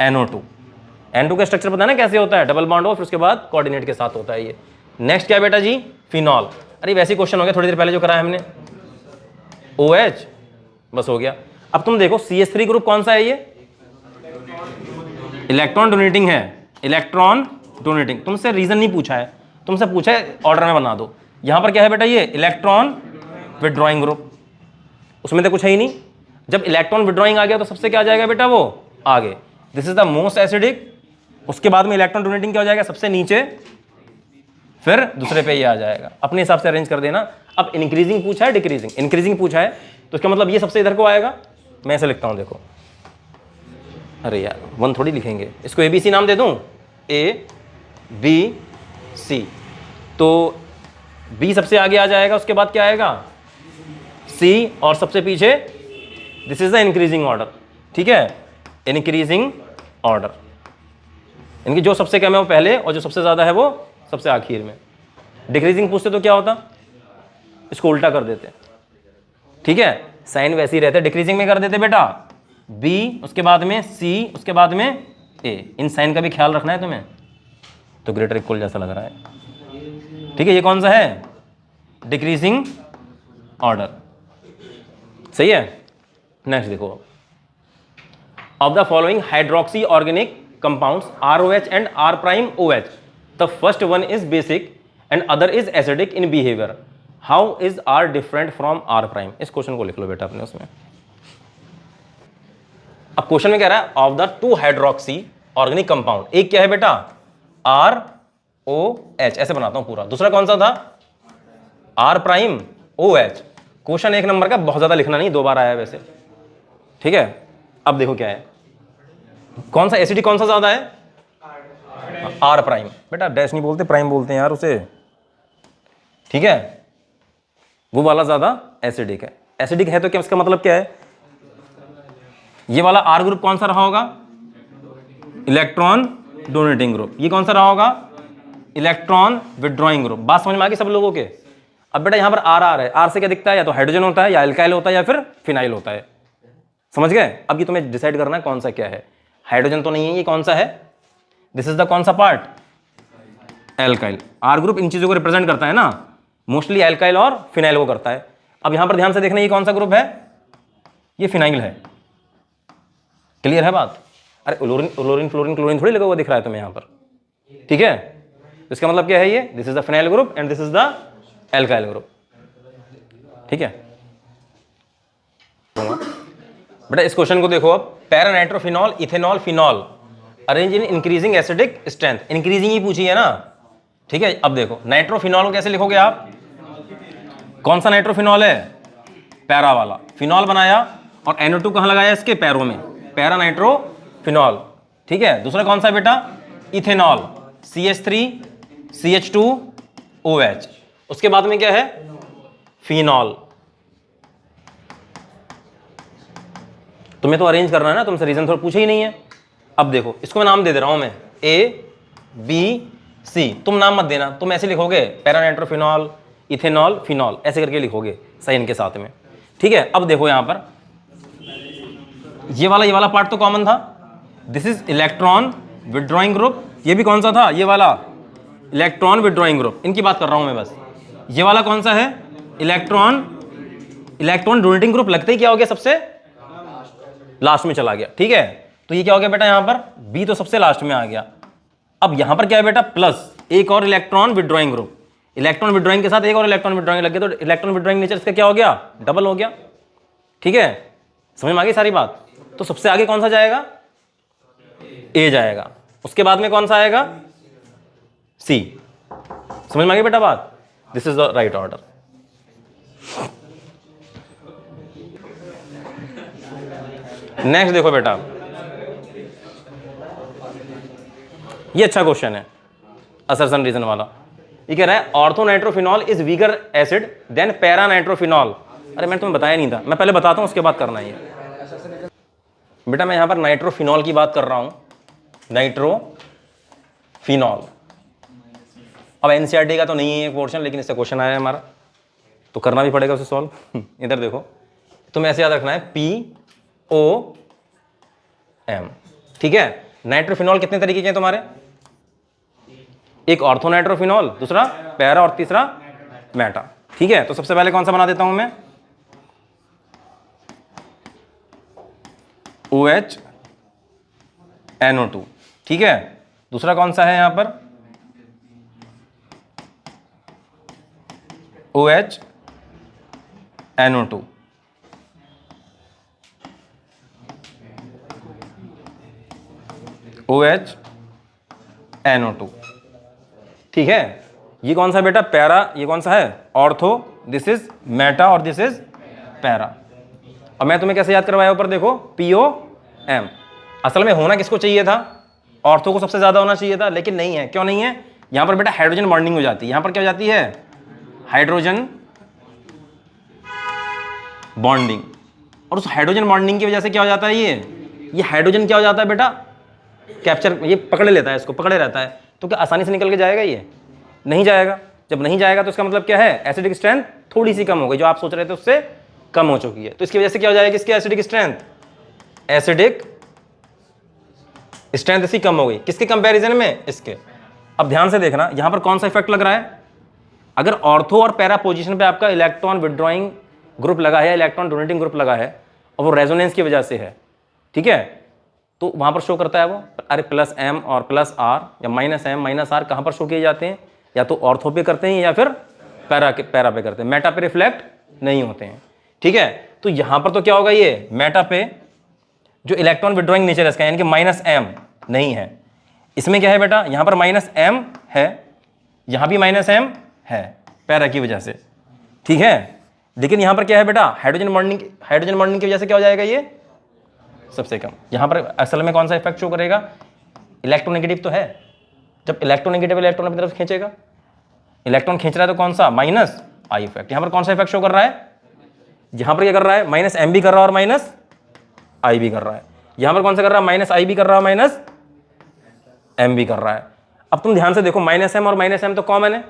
NO2। N2 का स्ट्रक्चर पता है ना कैसे होता है, डबल बॉन्ड हो, फिर उसके बाद कोऑर्डिनेट के साथ होता है ये। नेक्स्ट क्या है बेटा जी, फिनॉल। अरे वैसे क्वेश्चन हो गया थोड़ी देर पहले जो करा है हमने, OH, बस हो गया। अब तुम देखो CH3 ग्रुप कौन सा है, ये इलेक्ट्रॉन डोनेटिंग है, इलेक्ट्रॉन डोनेटिंग। तुमसे रीजन नहीं पूछा है, तुमसे पूछा है ऑर्डर में बना दो। यहां पर क्या है बेटा, ये इलेक्ट्रॉन विड्रॉइंग ग्रुप, उसमें तो कुछ है ही नहीं। जब इलेक्ट्रॉन विड्रॉइंग आ गया तो सबसे क्या आ जाएगा बेटा, वो आगे, this is the most acidic. उसके बाद में इलेक्ट्रॉन डोनेटिंग क्या हो जाएगा, सबसे नीचे, फिर दूसरे पे ये आ जाएगा। अपने हिसाब से अरेंज कर देना। अब इंक्रीजिंग पूछा है, डिक्रीजिंग, इंक्रीजिंग पूछा है तो इसका मतलब ये सबसे इधर को आएगा। मैं ऐसे लिखता हूं, देखो, अरे यार 1 थोड़ी लिखेंगे, इसको ABC नाम दे दूं, ABC, तो B सबसे आगे आ जाएगा, उसके बाद क्या आएगा, C, और सबसे पीछे, this is the increasing order, ठीक है, इंक्रीजिंग ऑर्डर। इनकी जो सबसे कम है वो पहले, और जो सबसे ज्यादा है वो सबसे आखिर में। डिक्रीजिंग पूछते तो क्या होता, इसको उल्टा कर देते, ठीक है, साइन वैसे ही रहते, डिक्रीजिंग में कर देते बेटा B, उसके बाद में C, उसके बाद में A। इन साइन का भी ख्याल रखना है तुम्हें, तो ग्रेटर इक्वल जैसा लग रहा है, ठीक है। ये कौन सा है, डिक्रीजिंग ऑर्डर, सही है। नेक्स्ट देखो, of the following hydroxy organic compounds ROH and R'OH, the first one is basic and other is acidic in behaviour, how is R different from R'। इस क्वेश्चन को लिख लो बेटा अपने उसमें। अब क्वेश्चन में कह रहा है of the 2 hydroxy organic compound, एक क्या है बेटा ROH, ऐसे बनाता हूं पूरा, दूसरा कौन सा था R'OH। क्वेश्चन 1 नंबर का, बहुत ज्यादा लिखना नहीं, 2 बार आया वैसे, ठीक है। अब देखो क्या है, कौन सा एसिडिक कौन सा ज्यादा है, R'। बेटा डैश नहीं बोलते, प्राइम बोलते हैं यार उसे, ठीक है, वो वाला ज्यादा एसिडिक है। एसिडिक है तो क्या, उसका मतलब क्या है, ये वाला R ग्रुप कौन सा रहा होगा, इलेक्ट्रॉन डोनेटिंग ग्रुप। ये कौन सा रहा होगा, इलेक्ट्रॉन विड्रॉइंग ग्रुप। बात समझ में आ गई सब लोगों के। अब बेटा यहां पर R है, R से क्या दिखता है, या तो हाइड्रोजन होता है, या एल्काइल होता है, या फिर फिनाइल होता है, समझ गए। अब ये तुम्हें डिसाइड करना है कौन सा क्या है, हाइड्रोजन तो नहीं है, ये कौन सा है, दिस इज द कौन सा part, alkyl. R group in चीजों को रिप्रेजेंट करता है ना, मोस्टली एल्काइल और फिनाइल को करता है। अब यहां पर ध्यान से देखना, ये कौन सा ग्रुप है, ये फिनाइल है, क्लियर है बात। अरे क्लोरीन फ्लोरीन क्लोरीन थोड़ी लगा हुआ दिख रहा है तुम्हें यहां पर, ठीक है। इसका मतलब क्या है, ये this is the phenyl group and this is the alkyl group, ठीक है। बेटा इस क्वेश्चन को देखो, अब para nitrophenol, ethanol, phenol arrange in increasing acidic strength, increasing ही पूछी है ना, ठीक है। अब देखो नाइट्रोफिनॉल को कैसे लिखोगे आप, कौन सा नाइट्रोफिनॉल है, पैरा वाला, फिनॉल बनाया और NO2 कहां लगाया, इसके पैरों में, पैरा नाइट्रोफिनॉल, ठीक है। दूसरा कौन सा बेटा, इथेनॉल, CH3 CH2 OH, उसके बाद में क्या है, फिनॉल। तुम्हें तो अरेंज करना है ना, तुमसे रीजन थोड़ा पूछा ही नहीं है। अब देखो इसको मैं नाम दे दे रहा हूं मैं, ABC, तुम नाम मत देना, तुम ऐसे लिखोगे पैरा नाइट्रोफिनॉल, इथेनॉल, फिनॉल, ऐसे करके लिखोगे साइन के साथ में, ठीक है। अब देखो यहां पर ये वाला पार्ट तो कॉमन था, this is electron withdrawing group. ये भी कौन सा था, ये वाला इलेक्ट्रॉन विड्रॉइंग ग्रुप, इनकी बात कर रहा हूं मैं बस। ये वाला कौन सा है, इलेक्ट्रॉन डोनेटिंग ग्रुप, लगते ही क्या हो गया, सबसे लास्ट में चला गया, ठीक है। तो ये क्या हो गया बेटा, यहां पर B तो सबसे लास्ट में आ गया। अब यहां पर क्या है बेटा, प्लस एक और electron withdrawing group, electron withdrawing के साथ एक और इलेक्ट्रॉन विड्रॉइंग लग गया, तो इलेक्ट्रॉन विड्रॉइंग नेचर इसका क्या हो गया, डबल हो गया, ठीक है। समझ में आ गई सारी बात। तो सबसे आगे कौन सा जाएगा, A जाएगा, उसके बाद में कौन सा आएगा, C। समझ में आ गई बेटा बात, this is the right order. Next देखो बेटा, ये अच्छा क्वेश्चन है, असर्शन रीजन वाला। ये कह रहा है ortho nitrophenol is weaker acid than para nitrophenol. अरे मैंने तुम्हें बताया नहीं था, मैं पहले बताता हूं उसके बाद करना है। बेटा मैं यहाँ पर नाइट्रोफिनॉल की बात कर रहा हूँ, नाइट्रोफिनॉल। अब एनसीईआरटी का तो नहीं है पोर्शन, लेकिन इससे क्वेश्चन आया है हमारा, तो करना भी पड़ेगा उसे सॉल्व। इधर देखो, तुम्हें ऐसे याद रखना है POM, ठीक है। नाइट्रोफिनॉल कितने तरीके के हैं तुम्हारे? एक ऑर्थो नाइट्रोफिनॉल, दूसरा पैरा और तीसरा मेटा, ठीक है। तो सबसे पहले कौन सा बना देता हूं मैं, OHNO2, ठीक है। दूसरा कौन सा है यहां पर, OHNO2, OHNO2, ठीक है। ये कौन सा बेटा, पैरा। ये कौन सा है, ऑर्थो। दिस इज मेटा और दिस इज पैरा। और मैं तुम्हें कैसे याद करवाया ऊपर देखो, POM। असल में होना किसको चाहिए था, ऑर्थो को सबसे ज्यादा होना चाहिए था, लेकिन नहीं है। क्यों नहीं है, यहां पर बेटा हाइड्रोजन बॉन्डिंग हो जाती है। यहां पर क्या हो जाती है, हाइड्रोजन बॉन्डिंग। और उस हाइड्रोजन बॉन्डिंग की वजह से क्या हो जाता है, ये हाइड्रोजन क्या हो जाता है बेटा, कैप्चर, ये पकड़े लेता है, इसको पकड़े रहता है। तो क्या आसानी से निकल के जाएगा, ये नहीं जाएगा। जब नहीं जाएगा तो इसका मतलब क्या है, एसिडिक स्ट्रेंथ थोड़ी सी कम हो गई, जो आप सोच रहे थे उससे कम हो चुकी है। तो इसकी वजह से क्या हो जाएगी, इसकी एसिडिक स्ट्रेंथ इसकी कम हो गई। किसके कंपैरिजन में, इसके। अब ध्यान से देखना, यहां पर कौन सा इफेक्ट लग रहा है, अगर ऑर्थो और पैरा पोजीशन पे आपका इलेक्ट्रॉन विड्रॉइंग ग्रुप लगा है, इलेक्ट्रॉन डोनेटिंग ग्रुप लगा है, और वो रेजोनेंस की वजह से है, ठीक है, तो वहां पर शो करता है वो, अरे +M और +R या -M -R कहां पर शो किए जाते हैं, या तो ऑर्थो पे करते हैं या फिर पैरा पे करते हैं, मेटा पे रिफ्लेक्ट नहीं होते हैं, ठीक है। तो यहां पर तो क्या होगा, ये मेटा पे जो इलेक्ट्रॉन विड्रॉइंग नेचर है इसका, यानी कि -M नहीं है। इसमें क्या है बेटा, यहां पर -M है, यहां भी -M है पैरा की वजह से, ठीक है। लेकिन यहां पर क्या है बेटा, हाइड्रोजन बॉन्डिंग की वजह से क्या हो जाएगा, ये सबसे कम। यहां पर असल में कौन सा इफेक्ट शो करेगा, इलेक्ट्रोनेगेटिव तो है। जब इलेक्ट्रोनेगेटिव इलेक्ट्रॉन अपनी तरफ खींचेगा, इलेक्ट्रॉन खींच रहा है तो कौन सा, -I इफेक्ट। यहां पर कौन सा इफेक्ट शो कर रहा है, यहां पर क्या कर रहा है, -M भी कर रहा है और -I भी कर रहा है। यहां पर कौन सा कर रहा है, -I भी कर रहा है, -M भी कर रहा है। अब तुम ध्यान से देखो, -M और -M तो कॉमन है।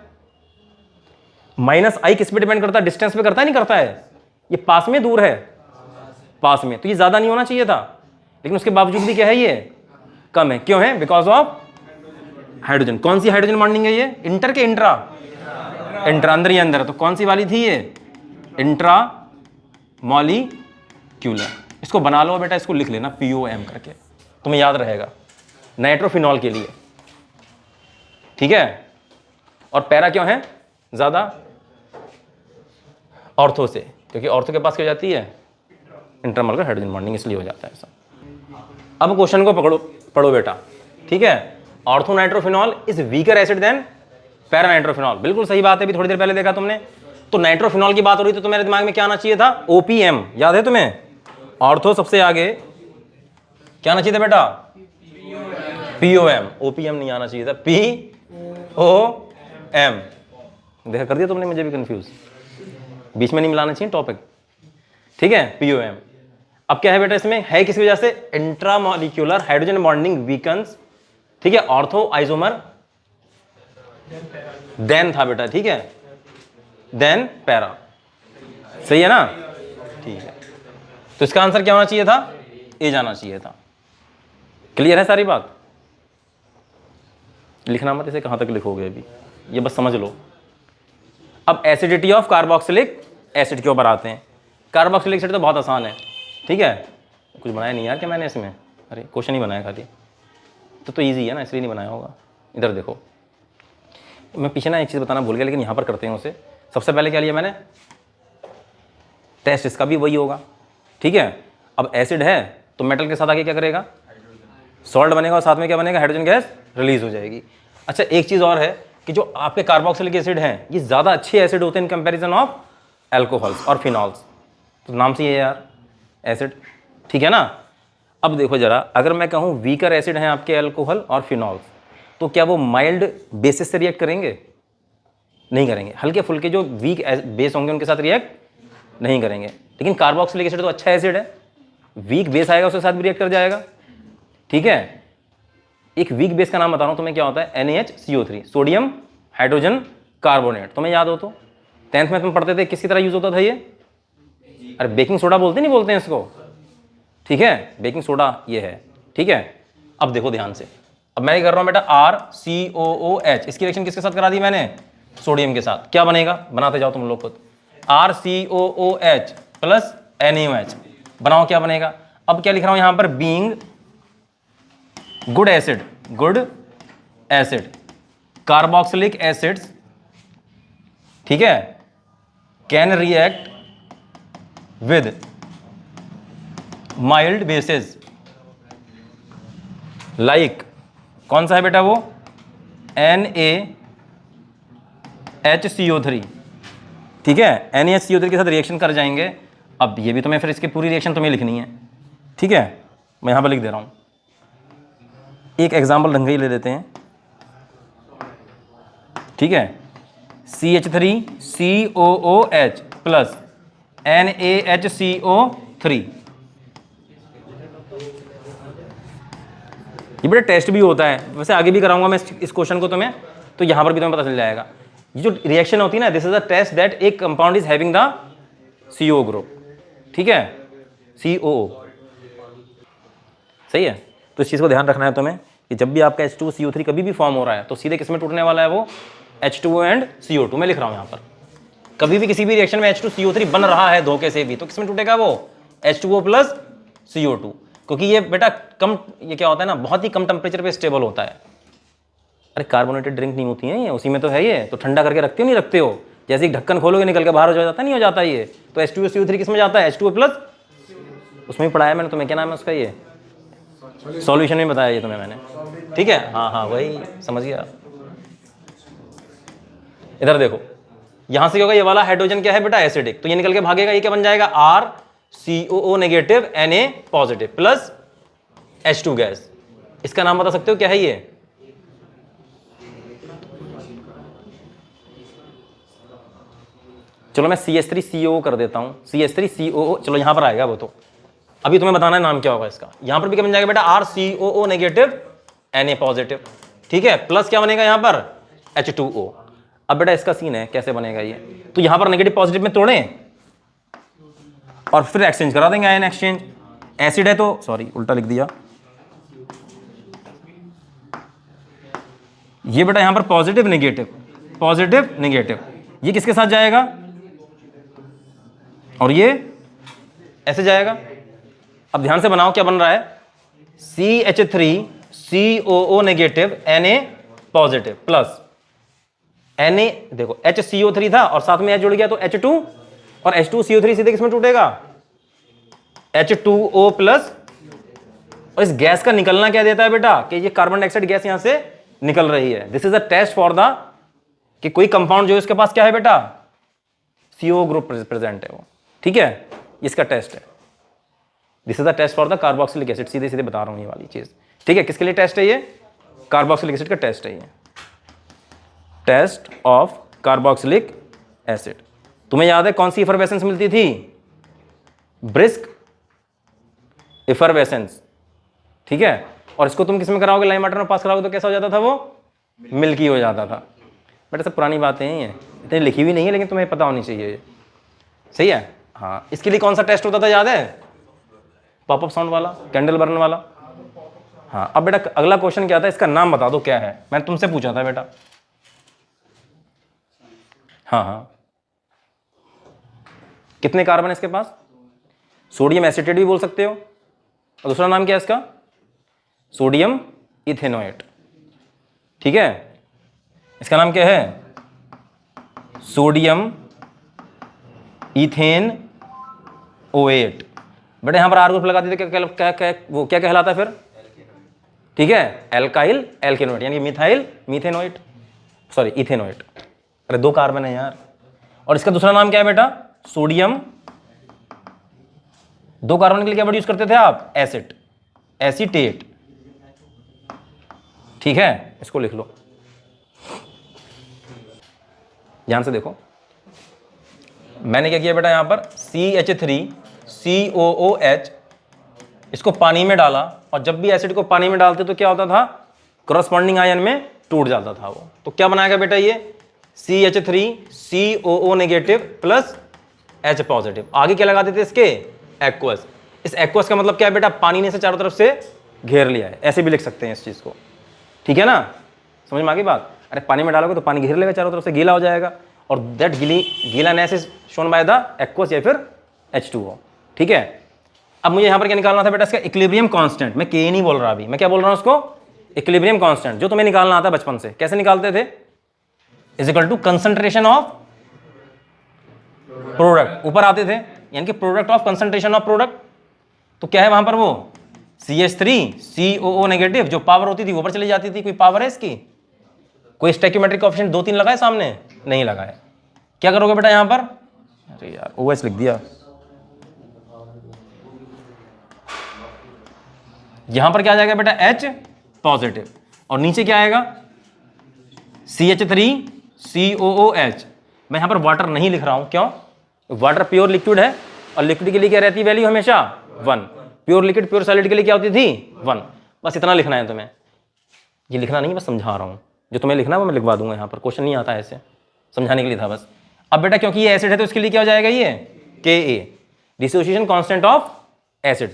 -I किस पे डिपेंड करता है, डिस्टेंस पे करता है, नहीं करता है, ये पास में दूर है, पास में, तो ये ज्यादा नहीं होना चाहिए था, लेकिन उसके बावजूद भी क्या है, ये कम है। क्यों है, बिकॉज ऑफ हाइड्रोजन। कौन सी हाइड्रोजन बॉन्डिंग है ये, इंटर के इंट्रा, अंदर ही अंदर। तो कौन सी वाली थी ये, इंट्रा मॉलिक्यूलर। इसको बना लो बेटा, इसको लिख लेना POM करके, तुम्हें याद रहेगा नाइट्रोफिनॉल के लिए, ठीक है। और पैरा क्यों है ज्यादा, ऑर्थो से, क्योंकि ऑर्थो के पास क्या हो जाती है, इंटरमॉलिक्यूलर हाइड्रोजन बॉन्डिंग, इसलिए हो जाता है ऐसा। अब क्वेश्चन को पढ़ो बेटा, ठीक है। Ortho nitrophenol is weaker acid than para nitrophenol, बिल्कुल सही बात है, अभी थोड़ी देर पहले देखा तुमने। तो नाइट्रोफिनॉल की बात हो रही तो तुम्हारे दिमाग में क्या आना चाहिए था, OPM, याद है तुम्हें, ऑर्थो सबसे आगे क्या आना चाहिए था बेटा, POM। OPM नहीं आना चाहिए था, POM। देखा, कर दिया तुमने मुझे भी कंफ्यूज, बीच में नहीं मिलाना चाहिए टॉपिक, ठीक है, POM। अब क्या है बेटा, इसमें है किस वजह से, इंट्रामॉलिक्यूलर हाइड्रोजन बॉन्डिंग वीकन्स, ठीक है। ऑर्थो आइसोमर देन था बेटा, ठीक है, देन पैरा, सही है ना, ठीक है। तो इसका आंसर क्या होना चाहिए था, ए जाना चाहिए था। क्लियर है सारी बात, लिखना मत इसे, कहां तक लिखोगे अभी, ये बस समझ लो। अब एसिडिटी ऑफ कार्बोक्सिलिक एसिड के ऊपर आते हैं। कार्बोक्सिलिक एसिड तो बहुत आसान है, ठीक है, कुछ बनाया नहीं यार क्या मैंने इसमें, अरे क्वेश्चन ही बनाया खाली, तो इजी है ना, इसलिए नहीं बनाया होगा। इधर देखो, मैं पीछे ना एक चीज़ बताना भूल गया, लेकिन यहाँ पर करते हैं उसे। सबसे पहले क्या लिया मैंने, टेस्ट इसका भी वही होगा, ठीक है। अब एसिड है तो मेटल के साथ आगे क्या करेगा, सॉल्ट बनेगा, और साथ में क्या बनेगा, हाइड्रोजन गैस रिलीज हो जाएगी। अच्छा, एक चीज़ और है कि जो आपके कार्बोक्सिलिक एसिड हैं, ये ज़्यादा अच्छे एसिड होते हैं इन कंपेरिजन ऑफ एल्कोहल्स और फिनॉल्स। तो नाम से ये यार एसिड, ठीक है ना। अब देखो जरा, अगर मैं कहूँ वीकर एसिड हैं आपके एल्कोहल और फिनॉल्स, तो क्या वो माइल्ड बेसिस से रिएक्ट करेंगे, नहीं करेंगे। हल्के फुल्के जो वीक बेस होंगे उनके साथ रिएक्ट नहीं करेंगे। लेकिन कार्बोक्सिलिक एसिड तो अच्छा एसिड है, वीक बेस आएगा उसके साथ भी रिएक्ट कर जाएगा, ठीक है। एक वीक बेस का नाम बता रहा हूं तुम्हें, क्या होता है, NaHCO3, सोडियम हाइड्रोजन कार्बोनेट। तुम्हें याद हो तो 10th में तुम पढ़ते थे किसकी तरह यूज होता था ये, अरे बेकिंग सोडा बोलते नहीं बोलते हैं इसको, ठीक है, बेकिंग सोडा ये है, ठीक है। अब देखो ध्यान से, अब मैं कर रहा हूं बेटा RCOOH, इसकी रिएक्शन किसके साथ करा दी मैंने, सोडियम के साथ। क्या बनेगा, बनाते जाओ तुम लोग खुद, RCOOH प्लस NaOH, बनाओ क्या बनेगा। अब क्या लिख रहा हूं यहां पर, being good acid carboxylic acids, ठीक है, can react with mild basis like, कौन सा है बेटा वो, NaHCO3, ठीक है, NaHCO3 के साथ रिएक्शन कर जाएंगे। अब ये भी तुम्हें फिर इसकी पूरी रिएक्शन तुम्हें लिखनी है, ठीक है, मैं यहां पर लिख दे रहा हूं। एक एग्जाम्पल ढंग ही ले लेते हैं, ठीक है, CH3COOH प्लस NaHCO3। ये बड़ा टेस्ट भी होता है, वैसे आगे भी कराऊंगा मैं इस क्वेश्चन को तुम्हें, तो यहां पर भी तुम्हें पता चल जाएगा। ये जो रिएक्शन होती है ना, this is a test that एक compound is having the CO group, ठीक है, COO, सही है। तो इस चीज को ध्यान रखना है तुम्हें कि जब भी आपका H2CO3 कभी भी फॉर्म हो रहा है तो सीधे किसमें टूटने वाला है, वो H2O एंड CO2 में लिख रहा हूं यहां पर। कभी भी किसी भी रिएक्शन में H2CO3 बन रहा है धोखे से भी, तो किसमें टूटेगा वो, H2O प्लस CO2, क्योंकि ये बेटा कम, ये क्या होता है ना, बहुत ही कम टेम्परेचर पे स्टेबल होता है। अरे कार्बोनेटेड ड्रिंक नहीं होती है ये, उसी में तो है ये, तो ठंडा करके रखते हो नहीं रखते हो, जैसे ही ढक्कन खोलोगे निकल के बाहर हो जाता नहीं हो जाता ये, तो H2CO3 किसमें जाता है, H2O प्लस, उसमें भी पढ़ाया मैंने तुम्हें, क्या नाम है उसका, ये सॉल्यूशन में बताया ये तुम्हें मैंने, ठीक है, हाँ वही समझ गया। इधर देखो, यहां से क्या होगा, ये वाला हाइड्रोजन क्या है बेटा, एसिडिक, तो ये निकल के भागेगा, ये क्या बन जाएगा, RCOO negative Na positive plus H2 gas. इसका नाम बता सकते हो क्या है ये, चलो मैं CH3COO कर देता हूं, CH3COO, चलो यहां पर आएगा वो, तो अभी तुम्हें बताना है नाम क्या होगा इसका। यहां पर भी क्या बन जाएगा बेटा, RCOO नेगेटिव Na पॉजिटिव, ठीक है, प्लस क्या बनेगा यहां पर, H2O। अब बेटा इसका सीन है कैसे बनेगा ये, तो यहां पर नेगेटिव पॉजिटिव में तोड़ें और फिर एक्सचेंज करा देंगे, आयन एक्सचेंज। एसिड है तो, सॉरी उल्टा लिख दिया, ये बेटा यहां पर पॉजिटिव नेगेटिव, ये किसके साथ जाएगा, और ये ऐसे जाएगा। अब ध्यान से बनाओ क्या बन रहा है, CH3COO negative Na positive plus Na, देखो HCO3 था और साथ में H जुड़ गया तो H2, और H2CO3 सीधे किसमें टूटेगा, H2O प्लस। और इस गैस का निकलना क्या देता है बेटा, कि ये कार्बन डाइऑक्साइड गैस यहां से निकल रही है। This is a test for the, कि कोई कंपाउंड जो इसके पास क्या है बेटा, CO ग्रुप प्रेजेंट है वो, ठीक है, इसका टेस्ट है। This is the test for the carboxylic acid, सीधे सीधे बता रहा हूं ये वाली चीज, ठीक है। किसके लिए टेस्ट है ये, कार्बोक्सिलिक एसिड का टेस्ट है ये, टेस्ट ऑफ कार्बोक्सिलिक एसिड। तुम्हें याद है कौन सी इफरवेसेंस मिलती थी, ब्रिस्क इफरवेसेंस, ठीक है। और इसको तुम किसमें कराओगे, लाइम वाटर में पास कराओगे तो कैसा हो जाता था वो, मिल्की हो जाता था। बेटा सब पुरानी बातें हैं, ये इतनी लिखी हुई नहीं है लेकिन तुम्हें पता होनी चाहिए, सही है। हाँ, इसके लिए कौन सा टेस्ट होता था याद है, पॉपअप साउंड वाला, कैंडल बर्न वाला। हाँ, अब बेटा अगला क्वेश्चन क्या था, इसका नाम बता दो क्या है, मैंने तुमसे पूछा था बेटा। हाँ, कितने कार्बन है इसके पास, सोडियम एसिटेट भी बोल सकते हो, और दूसरा नाम क्या है इसका, सोडियम इथेनोएट, ठीक है। इसका नाम क्या है, सोडियम इथेन ओएट। बेटा यहां पर आर ग्रुप लगा देते वो क्या कहलाता है फिर, ठीक है, एल्काइल एल्केनोएट, यानी मिथाइल मीथेनोएट, सॉरी इथेनोएट। अरे 2 कार्बन है यार, और इसका दूसरा नाम क्या है बेटा, सोडियम, 2 कार्बन के लिए क्या वर्ड यूज करते थे आप, एसीटेट, ठीक है। इसको लिख लो, ध्यान से देखो, मैंने क्या किया बेटा यहां पर CH3COOH इसको पानी में डाला, और जब भी एसिड को पानी में डालते तो क्या होता था, करस्पॉन्डिंग आयन में टूट जाता था वो। तो क्या बनाएगा बेटा ये CH3COO negative plus H positive. आगे क्या लगा देते इसके, एक्वस। इस एक्वस का मतलब क्या है बेटा, पानी ने इसे चारों तरफ से घेर लिया है, ऐसे भी लिख सकते हैं इस चीज को, ठीक है ना, समझ में आ गई बात। अरे पानी में डालोगे तो पानी घेर लेगा चारों तरफ से, गीला हो जाएगा, और दैट गीलानेस is shown by the aqueous या फिर H2O, ठीक है। अब मुझे यहां पर क्या निकालना था बेटा, इसका इक्विलिब्रियम कांस्टेंट। मैं के नहीं बोल रहा अभी, मैं क्या बोल रहा हूं उसको, इक्विलिब्रियम कांस्टेंट, जो तुम्हें निकालना आता है बचपन से। कैसे निकालते थे, is equal to concentration of product, ऊपर आते थे, यानी कि product of concentration of product. तो क्या है वहां पर, वो CH3COO नेगेटिव, जो पावर होती थी वो ऊपर चली जाती थी। कोई पावर है इसकी, कोई स्टैक्योमेट्रिक कोएफिशिएंट 2 3 लगा है सामने, नहीं लगा है। क्या करोगे बेटा यहां पर, अरे यार OH लिख दिया, यहां पर क्या आ जाएगा बेटा H पॉजिटिव, और नीचे क्या आएगा CH3COOH। मैं यहां पर वाटर नहीं लिख रहा हूं, क्यों, वाटर प्योर लिक्विड है, और लिक्विड के लिए क्या रहती है वैल्यू हमेशा 1, प्योर लिक्विड प्योर सॉलिड के लिए क्या होती थी 1। बस इतना लिखना है तुम्हें, ये लिखना नहीं, बस समझा रहा हूं, जो तुम्हें लिखना है वो मैं लिखवा दूंगा, यहां पर क्वेश्चन नहीं आता है ऐसे, समझाने के लिए था बस। अब बेटा क्योंकि ये एसिड है तो इसके लिए क्या हो जाएगा, ये Ka, dissociation constant of acid,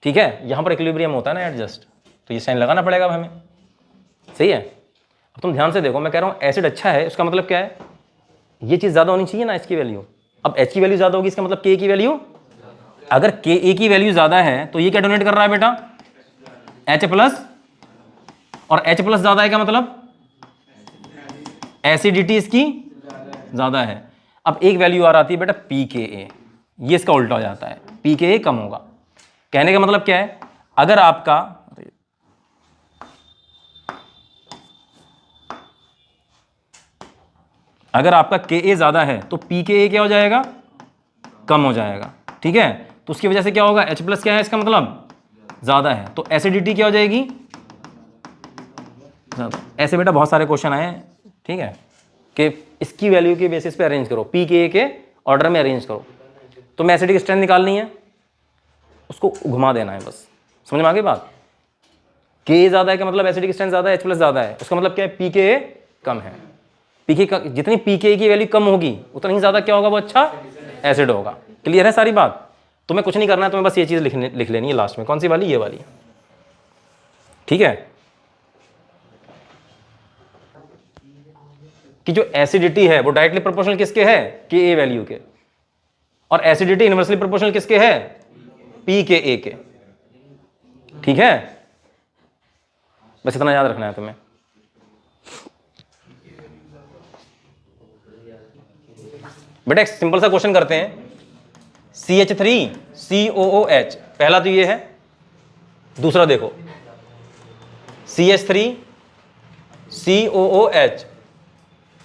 ठीक है। यहां पर इक्विलिब्रियम होता है ना एडजस्ट, तो ये साइन लगाना पड़ेगा अब हमें, सही है। अब तुम ध्यान से देखो, मैं कह रहा हूं एसिड अच्छा है, उसका मतलब क्या है, ये चीज ज्यादा होनी चाहिए ना इसकी वैल्यू। अब H की वैल्यू ज्यादा होगी, इसका मतलब Ka की वैल्यू, अगर Ka की वैल्यू ज्यादा है तो ये क्या डोनेट कर रहा है बेटा, H प्लस, और H प्लस ज्यादा है, क्या मतलब एसिडिटी इसकी ज्यादा है। अब एक वैल्यू आ आती है बेटा pKa, ये इसका उल्टा हो जाता है, pKa कम होगा। कहने का मतलब क्या है, अगर आपका Ka ज्यादा है तो pKa क्या हो जाएगा, कम हो जाएगा, ठीक है। तो उसकी वजह से क्या होगा, H प्लस क्या है, इसका मतलब ज्यादा है, तो एसिडिटी क्या हो जाएगी ज्यादा। ऐसे बेटा बहुत सारे क्वेश्चन आए हैं, ठीक है, कि इसकी वैल्यू के बेसिस पे अरेंज करो, pKa के ऑर्डर में अरेंज करो। तो मैं एसिडिक स्ट्रेंथ निकालनी है, उसको घुमा देना है बस, समझ में आ गई बात। Ka ज्यादा है का मतलब एसिडिक स्ट्रेंथ ज्यादा है, H प्लस ज्यादा है, उसका मतलब क्या है, pKa कम है। जितनी pKa की वैल्यू कम होगी उतना ही ज्यादा क्या होगा, वो अच्छा एसिड होगा। क्लियर है सारी बात। तुम्हें कुछ नहीं करना है, तुम्हें बस ये चीज लिख लेनी है लास्ट में, कौन सी वाली, ये वाली, ठीक है, कि जो एसिडिटी है वो डायरेक्टली प्रोपोर्शनल किसके है, Ka वैल्यू के, और एसिडिटी इनवर्सली प्रोपोर्शनल किसके है, pKa के, ठीक है। बस इतना याद रखना है तुम्हें। बेटा एक सिंपल सा क्वेश्चन करते हैं, CH3COOH, पहला तो ये है, दूसरा देखो CH3COOH,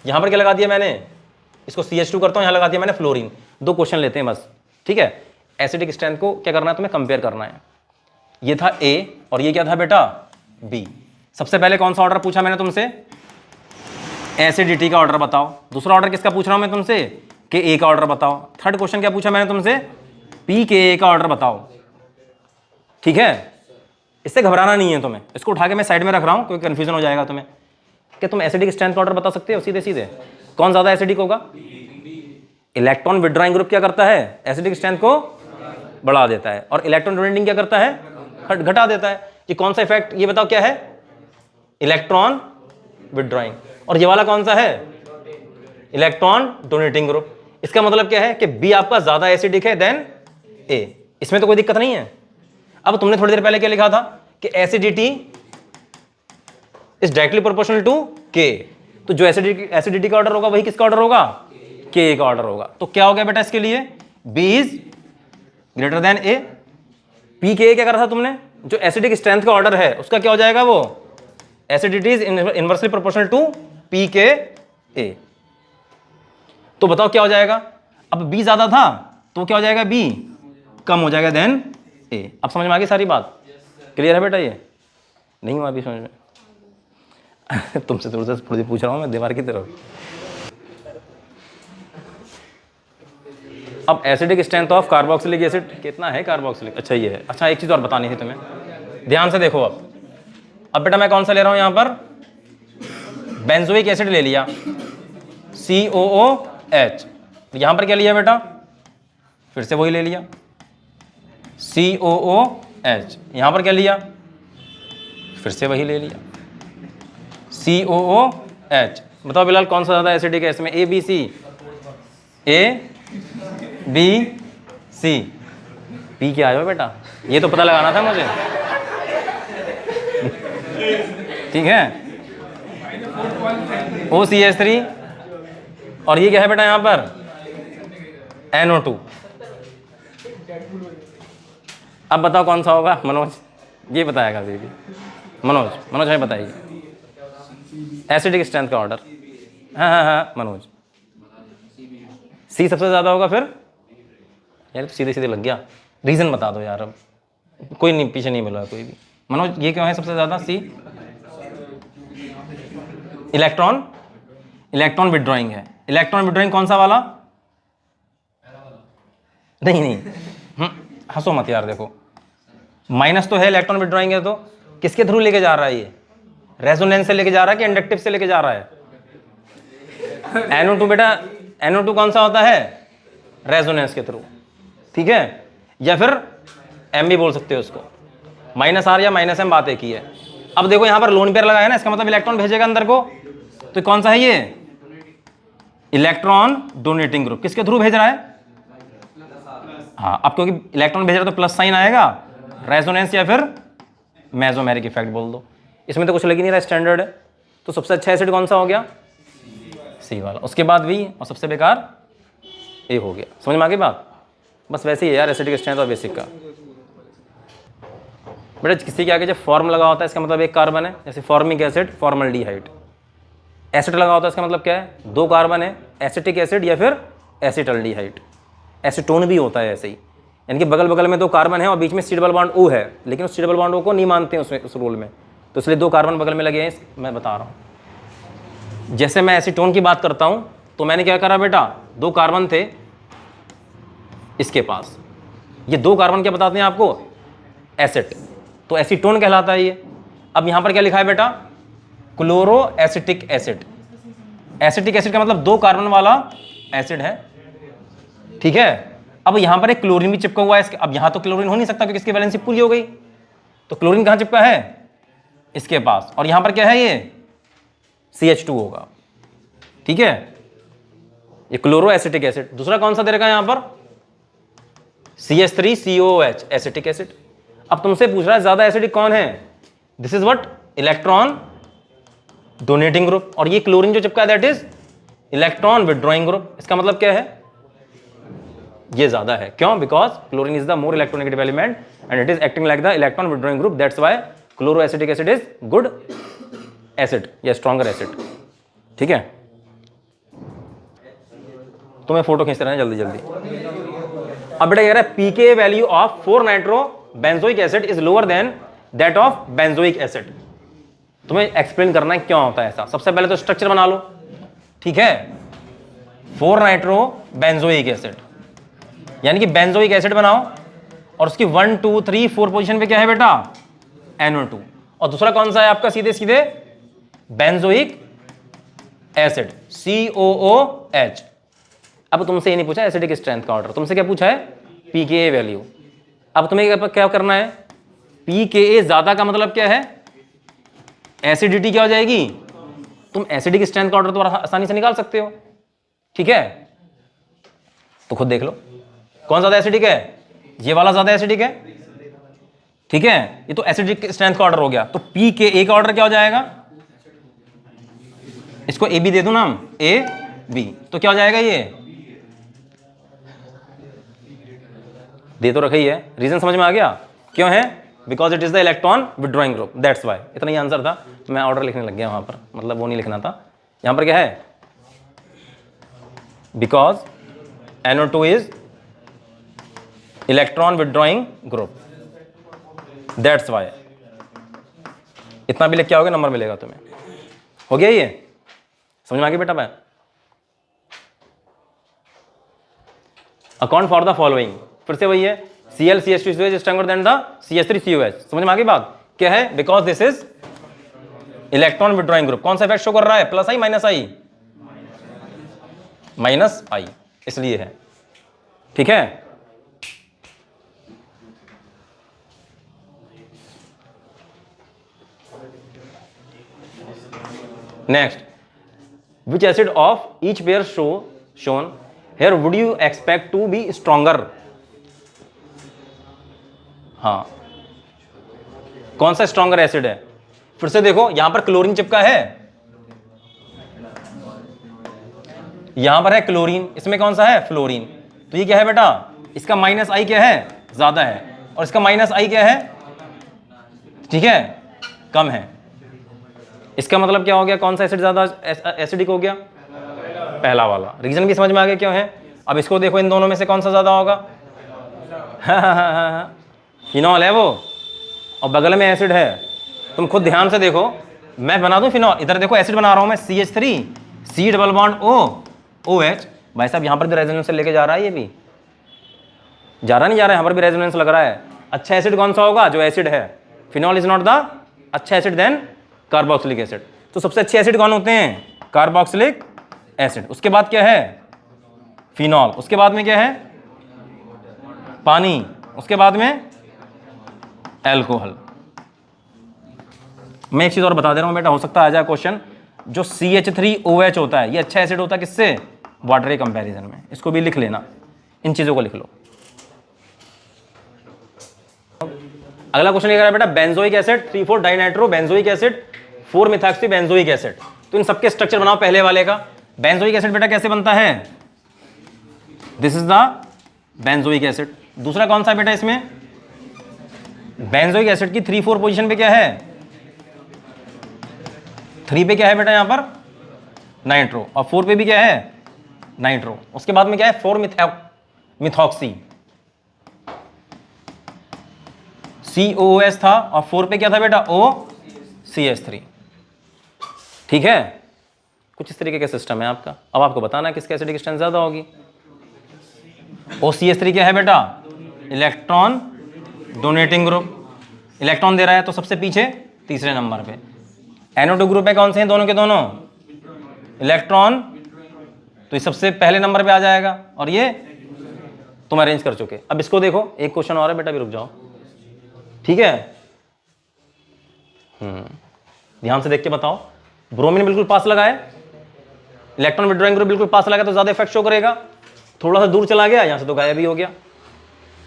यहां पर क्या लगा दिया मैंने, इसको CH2 करता हूं, यहां लगा दिया मैंने फ्लोरीन। दो क्वेश्चन लेते हैं बस, ठीक है। एसिडिक स्ट्रेंथ को क्या करना है तुम्हें, कंपेयर करना है। ये था A और ये क्या था बेटा B। सबसे पहले कौन सा ऑर्डर पूछा मैंने तुमसे, एसिडिटी का ऑर्डर बताओ। दूसरा ऑर्डर किसका पूछ रहा हूं मैं तुमसे, कि A का ऑर्डर बताओ। थर्ड क्वेश्चन क्या पूछा मैंने तुमसे, pKa का ऑर्डर बताओ, ठीक है। इससे घबराना नहीं है तुम्हें, इसको उठा के मैं साइड में रख रहा हूं, कोई कंफ्यूजन हो जाएगा तुम्हें। क्या तुम एसिडिक स्ट्रेंथ का ऑर्डर बता सकते हो सीधे सीधे, कौन ज्यादा एसिडिक होगा, इलेक्ट्रॉन विड्रॉइंग ग्रुप क्या करता है, एसिडिक स्ट्रेंथ को बढ़ा देता है, और इलेक्ट्रॉन डोनेटिंग क्या करता है, घटा देता है। ये कौन सा इफेक्ट, ये बताओ क्या है, इलेक्ट्रॉन विड्रॉइंग। और ये वाला कौन सा है, इलेक्ट्रॉन डोनेटिंग ग्रुप। इसका मतलब क्या है कि बी आपका ज्यादा एसिडिक है देन ए, इसमें तो कोई दिक्कत नहीं है। अब तुमने थोड़ी देर पहले क्या लिखा था कि acidity is directly proportional to K, तो जो एसिडिटी का ऑर्डर होगा वही किसका ऑर्डर होगा, के का ऑर्डर होगा। तो क्या हो गया बेटा इसके लिए, B is greater than A. P K क्या करा था तुमने, जो एसिडिक स्ट्रेंथ का ऑर्डर है उसका क्या हो जाएगा, वो acidity is inversely proportional to P K ए। तो बताओ क्या हो जाएगा, अब बी ज्यादा था तो क्या हो जाएगा, बी कम हो जाएगा देन ए। अब समझ में आ गई सारी बात, क्लियर है बेटा। ये नहीं हुआ अभी समझ में तुमसे थोड़ी पूछ रहा हूं मैं दीवार की तरफ। अब acidic strength of carboxylic acid कितना है कार्बोक्सिलिक, अच्छा ये है। अच्छा एक चीज़ और बतानी थी तुम्हें, ध्यान से देखो। अब बेटा मैं कौन सा ले रहा हूँ यहाँ पर, बेंजोइक एसिड ले लिया COOH। यहाँ पर क्या लिया बेटा, फिर से वही ले लिया COOH। यहाँ पर क्या लिया, फिर से वही ले लिया COOH। बताओ बिलाल कौन सा ज़्यादा एसिडिक है इसमें, A B C पी क्या आए हो बेटा, ये तो पता लगाना था मुझे। ठीक है, OCH3 और ये क्या है बेटा यहाँ पर NO2। अब बताओ कौन सा होगा, मनोज ये बताएगा दीदी, मनोज है बताइए एसिडिक स्ट्रेंथ का ऑर्डर। हाँ मनोज, सी सबसे ज़्यादा होगा। फिर यार तो सीधे सीधे लग गया, रीज़न बता दो यार, अब कोई नहीं पीछे नहीं मिला कोई भी। मनोज ये क्यों है सबसे ज़्यादा सी, इलेक्ट्रॉन विड्रॉइंग है। इलेक्ट्रॉन विड्रॉइंग कौन सा वाला, नहीं हंसो मत यार, देखो माइनस तो है, इलेक्ट्रॉन विड्रॉइंग है तो किसके थ्रू लेके जा रहा है ये, रेजोनेंस से लेके जा रहा है कि इंडक्टिव से लेके जा रहा है। NO2 बेटा, NO2 कौन सा होता है, रेजोनेंस के थ्रू, ठीक है, या फिर M भी बोल सकते हो उसको, -R या -M बात एक ही है। अब देखो यहाँ पर लोन पेयर लगाया ना, इसका मतलब इलेक्ट्रॉन भेजेगा अंदर को, तो कौन सा है ये, इलेक्ट्रॉन डोनेटिंग ग्रुप। किसके थ्रू भेज रहा है, हाँ अब क्योंकि इलेक्ट्रॉन भेज रहा है तो प्लस साइन आएगा, रेजोनेंस या फिर मेसोमेरिक इफेक्ट बोल दो। इसमें तो कुछ लग ही नहीं रहा, स्टैंडर्ड है। तो सबसे अच्छा एसिड कौन सा हो गया, सी वाला, उसके बाद V और सबसे बेकार A हो गया। समझ में आ गई बात, बस वैसे ही है यार एसिडिक स्ट्रेंथ और बेसिक का। बेटा किसी के आगे जब फॉर्म लगा होता है इसका मतलब एक कार्बन है, जैसे फॉर्मिक एसिड, फॉर्मल्डिहाइड। एसिड लगा होता है इसका मतलब क्या है, 2 कार्बन है, एसिटिक एसिड या फिर एसिटल्डिहाइड। एसीटोन भी होता है ऐसे ही, यानी कि बगल बगल में 2 कार्बन है और बीच में C डबल बॉन्ड O है, लेकिन उस C डबल बॉन्ड O को नहीं मानते हैं उस रोल में, तो इसलिए 2 कार्बन बगल में लगे हैं। मैं बता रहा हूँ, जैसे मैं एसीटोन की बात करता हूँ तो मैंने क्या करा बेटा, 2 कार्बन थे इसके पास, ये 2 कार्बन क्या बताते हैं आपको, एसिड, तो एसीटोन कहलाता है ये। अब यहाँ पर क्या लिखा है बेटा, chloro acetic acid. Acetic acid का मतलब 2 कार्बन वाला एसिड है, ठीक है। अब यहाँ पर एक क्लोरीन भी चिपका हुआ है इसके, अब यहाँ तो क्लोरीन हो नहीं सकता क्योंकि इसकी वैलेंसी पूरी हो गई, तो क्लोरीन कहाँ चिपका है, इसके पास, और यहाँ पर क्या है ये CH2 होगा, ठीक है, ये क्लोरो एसिटिक एसिड। दूसरा कौन सा दे रखा है यहाँ पर, CH3COOH एसिटिक एसिड। अब तुमसे पूछ रहा है ज्यादा एसिडिक कौन है, this is what, electron donating group, और ये क्लोरीन जो चिपका है that is electron withdrawing group. इसका मतलब क्या है, ये ज्यादा है, क्यों, because chlorine is the more electronegative element and it is acting like the electron withdrawing group, that's why chloro acetic acid is good acid या स्ट्रॉन्गर एसिड, ठीक है। तो मैं फोटो खींचते रहना जल्दी जल्दी। अब बेटा कह रहा है pK value of 4 nitro benzoic acid is lower than that of benzoic acid. तुम्हें एक्सप्लेन करना है क्यों होता है ऐसा। सबसे पहले तो स्ट्रक्चर बना लो, ठीक है, 4 नाइट्रो बेंजोइक एसिड, यानी कि बेंजोइक एसिड बनाओ और उसकी 1 2 3 4 पोजीशन पे क्या है बेटा, NO2, और दूसरा कौन सा है आपका सीधे सीधे बेंजोइक एसिड COOH। अब तुमसे ये नहीं पूछा एसिडिक स्ट्रेंथ का ऑर्डर, तुमसे क्या पूछा है, pKa वैल्यू। अब तुम्हें क्या करना है, pKa ज्यादा का मतलब क्या है, एसिडिटी क्या हो जाएगी, तुम एसिडिक स्ट्रेंथ का ऑर्डर तो आसानी से निकाल सकते हो, ठीक है। तो खुद देख लो कौन ज्यादा एसिडिक है, ये वाला ज्यादा एसिडिक है, ठीक है, ये तो एसिडिक स्ट्रेंथ का ऑर्डर हो गया। तो pKa का ऑर्डर क्या हो जाएगा, इसको AB दे दो नाम, AB, तो क्या हो जाएगा, ये दे तो रखी है, रीजन समझ में आ गया क्यों है, because it is the electron withdrawing group, that's why. इतना ही आंसर था, मैं ऑर्डर लिखने लग गया वहां पर, मतलब वो नहीं लिखना था। यहां पर क्या है, because NO2 is electron withdrawing group, that's why. इतना भी लिख के आओगे नंबर मिलेगा तुम्हें। हो गया ये, समझ में आ गया बेटा। मैं अकाउंट फॉर द फॉलोइंग, फिर से वही है, Cl(CH2) is stronger than the CH3COH। समझ में आ गई बात क्या है? Because this is electron withdrawing group. कौन सा इफेक्ट शो कर रहा है? Plus I minus I, minus I, इसलिए है। ठीक है, next, which acid of each pair shown here would you expect to be stronger? हाँ, कौन सा स्ट्रॉन्गर एसिड है? फिर से देखो, यहां पर क्लोरीन चिपका है, यहां पर है क्लोरीन, इसमें कौन सा है? फ्लोरीन। तो ये क्या है बेटा? इसका माइनस आई क्या है? ज्यादा है, और इसका माइनस आई क्या है? ठीक है, कम है। इसका मतलब क्या हो गया? कौन सा एसिड ज्यादा एसिडिक हो गया? पहला वाला। रीजन भी समझ में आ गया क्यों है? अब इसको देखो, इन दोनों में से कौन सा ज्यादा होगा? फिनॉल है वो, और बगल में एसिड है। तुम खुद ध्यान से देखो, मैं बना दूं फिनॉल, इधर देखो एसिड बना रहा हूं मैं, CH3 C double bond O OH। भाई साहब यहां पर भी रेजोनेंस से लेके जा रहा है, ये भी जा रहा नहीं जा रहा है, यहां पर भी रेजोनेंस लग रहा है। अच्छा एसिड कौन सा होगा? जो एसिड है। फिनॉल इज नॉट द अच्छा एसिड देन कार्बोक्सिलिक एसिड। तो सबसे अच्छे एसिड कौन होते हैं? Carboxylic acid. उसके बाद क्या है? फिनॉल। उसके बाद में क्या है? पानी। उसके बाद में एल्कोहल। मैं एक चीज और बता दे रहा हूं बेटा, हो सकता है आ जाए क्वेश्चन। जो CH3OH होता है, ये अच्छा एसिड होता है किससे? वाटर के कंपैरिजन में। इसको भी लिख लेना, इन चीजों को लिख लो। अगला क्वेश्चन ये कह रहा है बेटा, benzoic acid 3,4 dinitro benzoic acid 4 methoxy benzoic acid. तो इन सबके स्ट्रक्चर बनाओ पहले वाले का। बेंजोइक एसिड बेटा कैसे बनता है? This is the benzoic acid. दूसरा कौन सा बेटा इसमें? बेंजोइक एसिड की 3,4 पोजीशन पे क्या है? 3 पे क्या है बेटा? यहां पर नाइट्रो, और 4 पे भी क्या है? नाइट्रो। उसके बाद में क्या है? 4 मिथॉक्सी COOH था, और 4 पे क्या था बेटा? OCH3। ठीक है, कुछ इस तरीके का सिस्टम है आपका। अब आपको बताना है किसकी एसिडिक स्ट्रेंथ ज्यादा होगी। OCH3 क्या है बेटा? इलेक्ट्रॉन डोनेटिंग ग्रुप, इलेक्ट्रॉन दे रहा है, तो सबसे पीछे तीसरे नंबर पे। NO2 ग्रुप है, कौन से हैं? दोनों के दोनों इलेक्ट्रॉन, तो ये सबसे पहले नंबर पे आ जाएगा, और ये तुम अरेंज कर चुके। अब इसको देखो, एक क्वेश्चन और है बेटा, भी रुक जाओ। ठीक है, ध्यान से देख के बताओ। ब्रोमीन बिल्कुल पास लगा है, इलेक्ट्रॉन विड्रॉइंग ग्रुप बिल्कुल पास लगा, तो ज्यादा इफेक्ट शो करेगा। थोड़ा सा दूर चला गया, यहां से तो गायब ही हो गया।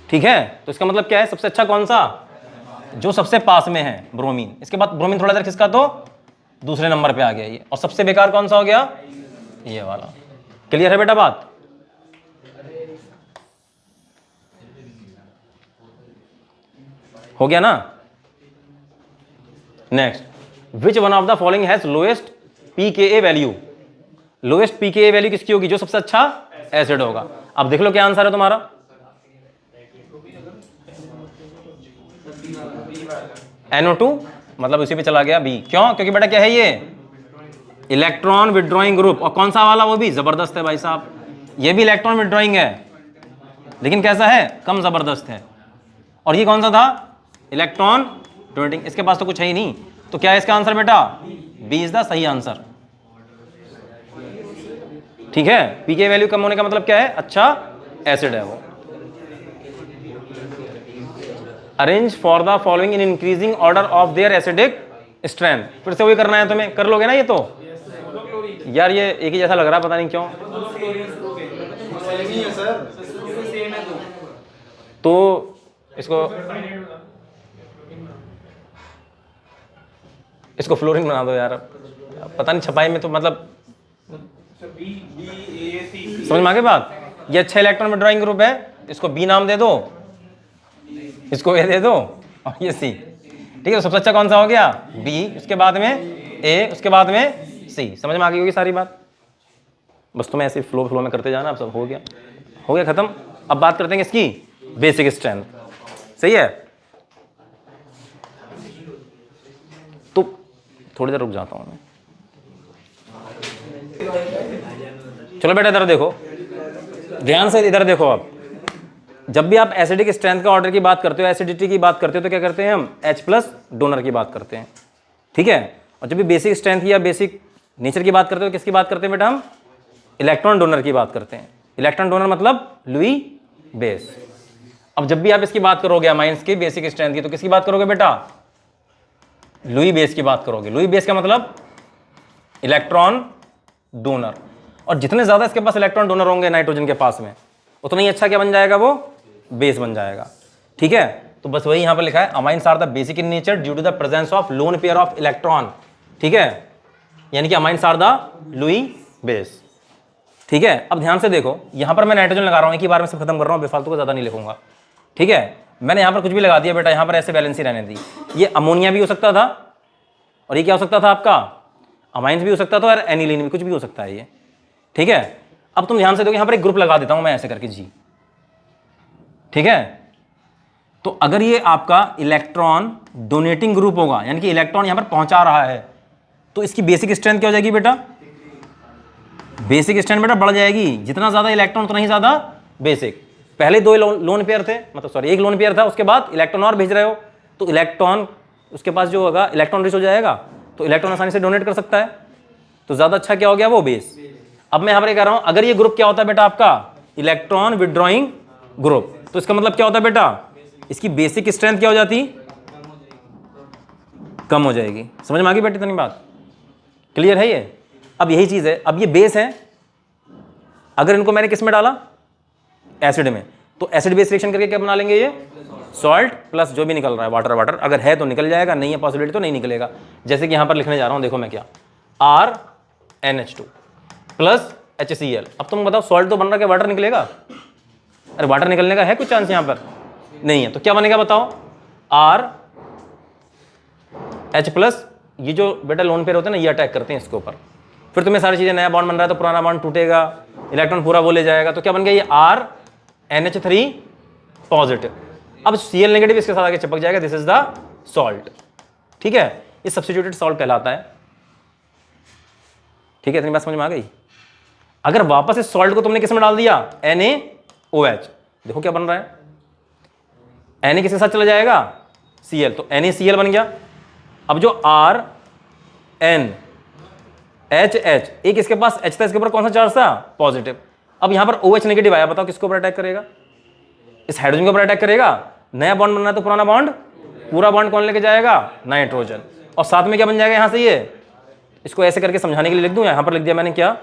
ठीक है, तो इसका मतलब क्या है? सबसे अच्छा कौन सा? जो सबसे पास में है, ब्रोमीन। इसके बाद ब्रोमीन थोड़ा देर खिसका तो दूसरे नंबर पे आ गया ये। और सबसे बेकार कौन सा हो गया? ये वाला। क्लियर है बेटा बात? हो गया ना? Next, which one of the following has lowest pKa value? Lowest pKa value किसकी होगी? जो सबसे अच्छा एसिड होगा। अब देख लो क्या आंसर है तुम्हारा। NO2, मतलब उसी पे चला गया B। क्यों? क्योंकि बेटा क्या है ये? इलेक्ट्रॉन विड्रॉइंग ग्रुप, और कौन सा वाला? वो भी जबरदस्त है भाई साहब। ये भी इलेक्ट्रॉन विड्रॉइंग है, लेकिन कैसा है? कम जबरदस्त है। और ये कौन सा था? Electron donating. इसके पास तो कुछ है ही नहीं, तो क्या है इसका आंसर बेटा? B इज द सही आंसर। ठीक है, pK वैल्यू कम होने का मतलब क्या है? अच्छा एसिड है वो। Arrange for the following in increasing order of their acidic strength. फिर से वही करना है तुम्हें, कर लोगे ना ये तो? यार ये एक ही जैसा लग रहा है, पता नहीं क्यों। तो इसको फ्लोरीन बना दो यार। पता नहीं छपाई में तो मतलब समझ में आ गई बात। ये अच्छा इलेक्ट्रॉन विड्रॉइंग ग्रुप है, इसको B नाम दे दो, इसको A दे दो, और ये C। ठीक है, तो सबसे अच्छा कौन सा हो गया? B, उसके बाद में A, उसके बाद में C। समझ में आ गई होगी सारी बात। बस तुम्हें ऐसे फ्लो में करते जाना। अब सब हो गया खत्म। अब बात करते हैं इसकी बेसिक स्ट्रेंथ। सही है, तो थोड़ी देर रुक जाता हूं मैं। चलो बेटा इधर देखो, ध्यान से इधर देखो। अब जब भी आप एसिडिक स्ट्रेंथ का ऑर्डर की बात करते हो, एसिडिटी की बात करते हो, तो क्या करते हैं हम H+ डोनर की बात करते हैं, ठीक है। और जब भी बेसिक स्ट्रेंथ या बेसिक नेचर की बात करते हो, किसकी बात करते हैं बेटा हम? इलेक्ट्रॉन डोनर की बात करते हैं। इलेक्ट्रॉन डोनर मतलब लुई बेस। अब जब भी आप इसकी बात करोगे अमाइंस की बेसिक स्ट्रेंथ की, तो किसकी बात करोगे बेटा? लुई बेस की बात करोगे। लुई बेस का मतलब इलेक्ट्रॉन डोनर। और जितने ज्यादा इसके पास इलेक्ट्रॉन डोनर होंगे नाइट्रोजन के पास में, उतना ही अच्छा क्या बन जाएगा? वो बेस बन जाएगा, ठीक है। तो बस वही यहां पर लिखा है, amines are the basic in nature due to the presence of lone pair of electron, ठीक है। यानी कि amines are the Lewis base, ठीक है। अब ध्यान से देखो, यहां पर मैं नाइट्रोजन लगा रहा हूं, एक ही बार में सब खत्म कर रहा हूं, बेफालतू को ज्यादा नहीं लिखूंगा, ठीक है। मैंने यहां पर कुछ भी लगा दिया बेटा, यहां पर ऐसे वैलेंसी रहने दी। ये अमोनिया भी हो सकता था, और ये क्या हो सकता था आपका? अमाइंस भी हो सकता था, और एनिलीन भी, कुछ भी हो सकता है ये, ठीक है। अब तुम ध्यान से देखो, यहां पर एक ग्रुप लगा देता हूं मैं ऐसे करके जी, ठीक है। तो अगर ये आपका इलेक्ट्रॉन डोनेटिंग ग्रुप होगा, यानी कि इलेक्ट्रॉन यहां पर पहुंचा रहा है, तो इसकी बेसिक स्ट्रेंथ क्या हो जाएगी बेटा? बेसिक स्ट्रेंथ बेटा बढ़ जाएगी। जितना ज्यादा इलेक्ट्रॉन उतना ही ज्यादा बेसिक। पहले दो लोन पेयर थे, मतलब सॉरी एक लोन पेयर था, उसके बाद इलेक्ट्रॉन और भेज रहे हो, तो इलेक्ट्रॉन उसके पास जो होगा इलेक्ट्रॉन रिच हो जाएगा, तो इलेक्ट्रॉन आसानी से डोनेट कर सकता है, तो ज्यादा अच्छा क्या हो गया? वो बेस। अब मैं यहां पर कह रहा हूं, अगर ये ग्रुप क्या होता है बेटा आपका? इलेक्ट्रॉन विड्रॉइंग ग्रुप, तो इसका मतलब क्या होता है बेटा? इसकी बेसिक स्ट्रेंथ क्या हो जाती? कम हो जाएगी। समझ में आ गई बेटी इतनी बात? क्लियर है ये? अब यही चीज है, अब ये बेस है, अगर इनको मैंने किस में डाला? एसिड में, तो एसिड बेस रिएक्शन करके क्या बना लेंगे? ये सॉल्ट प्लस जो भी निकल रहा है वाटर, वाटर अगर है तो निकल जाएगा, नहीं है पॉसिबिलिटी तो नहीं निकलेगा। जैसे कि यहां पर लिखने जा रहा हूं, देखो मैं क्या, RNH2 प्लस HCl। अब तुम बताओ सॉल्ट तो बन रहा है, वाटर निकलेगा? अरे वाटर निकलने का है कुछ चांस? यहां पर नहीं है, तो क्या बनेगा बताओ? RH+, ये जो बेटा लोन पेयर होते हैं ना, ये अटैक करते हैं इसके ऊपर, फिर तुम्हें सारी चीजें, नया बॉन्ड बन रहा है तो पुराना बॉन्ड टूटेगा, इलेक्ट्रॉन पूरा वो ले जाएगा, तो क्या बन गया? ये RNH3 पॉजिटिव। अब Cl नेगेटिव इसके साथ आगे चिपक जाएगा, दिस इज द सॉल्ट, ठीक है। ये सब्स्टिट्यूटेड सॉल्ट कहलाता है, ठीक है। इतनी बात समझ में आ गई? अगर वापस इस सॉल्ट को तुमने किस में डाल दिया? NaOH, देखो क्या बन रहा है? Na किसके साथ चला जाएगा? Cl, तो NaCl बन गया। अब जो RNHH, एक इसके पास H था, इसके ऊपर कौन सा चार्ज था? पॉजिटिव। अब यहां पर OH नेगेटिव आया, बताओ किसके ऊपर अटैक करेगा? इस हाइड्रोजन के ऊपर अटैक करेगा। नया बॉन्ड बनना है तो पुराना बॉन्ड, पूरा बॉन्ड कौन लेके जाएगा? नाइट्रोजन। और साथ में क्या बन जाएगा यहां से? ये इसको ऐसे करके समझाने के लिए लिख दूं, यहां पर लिख दिया मैंने क्या?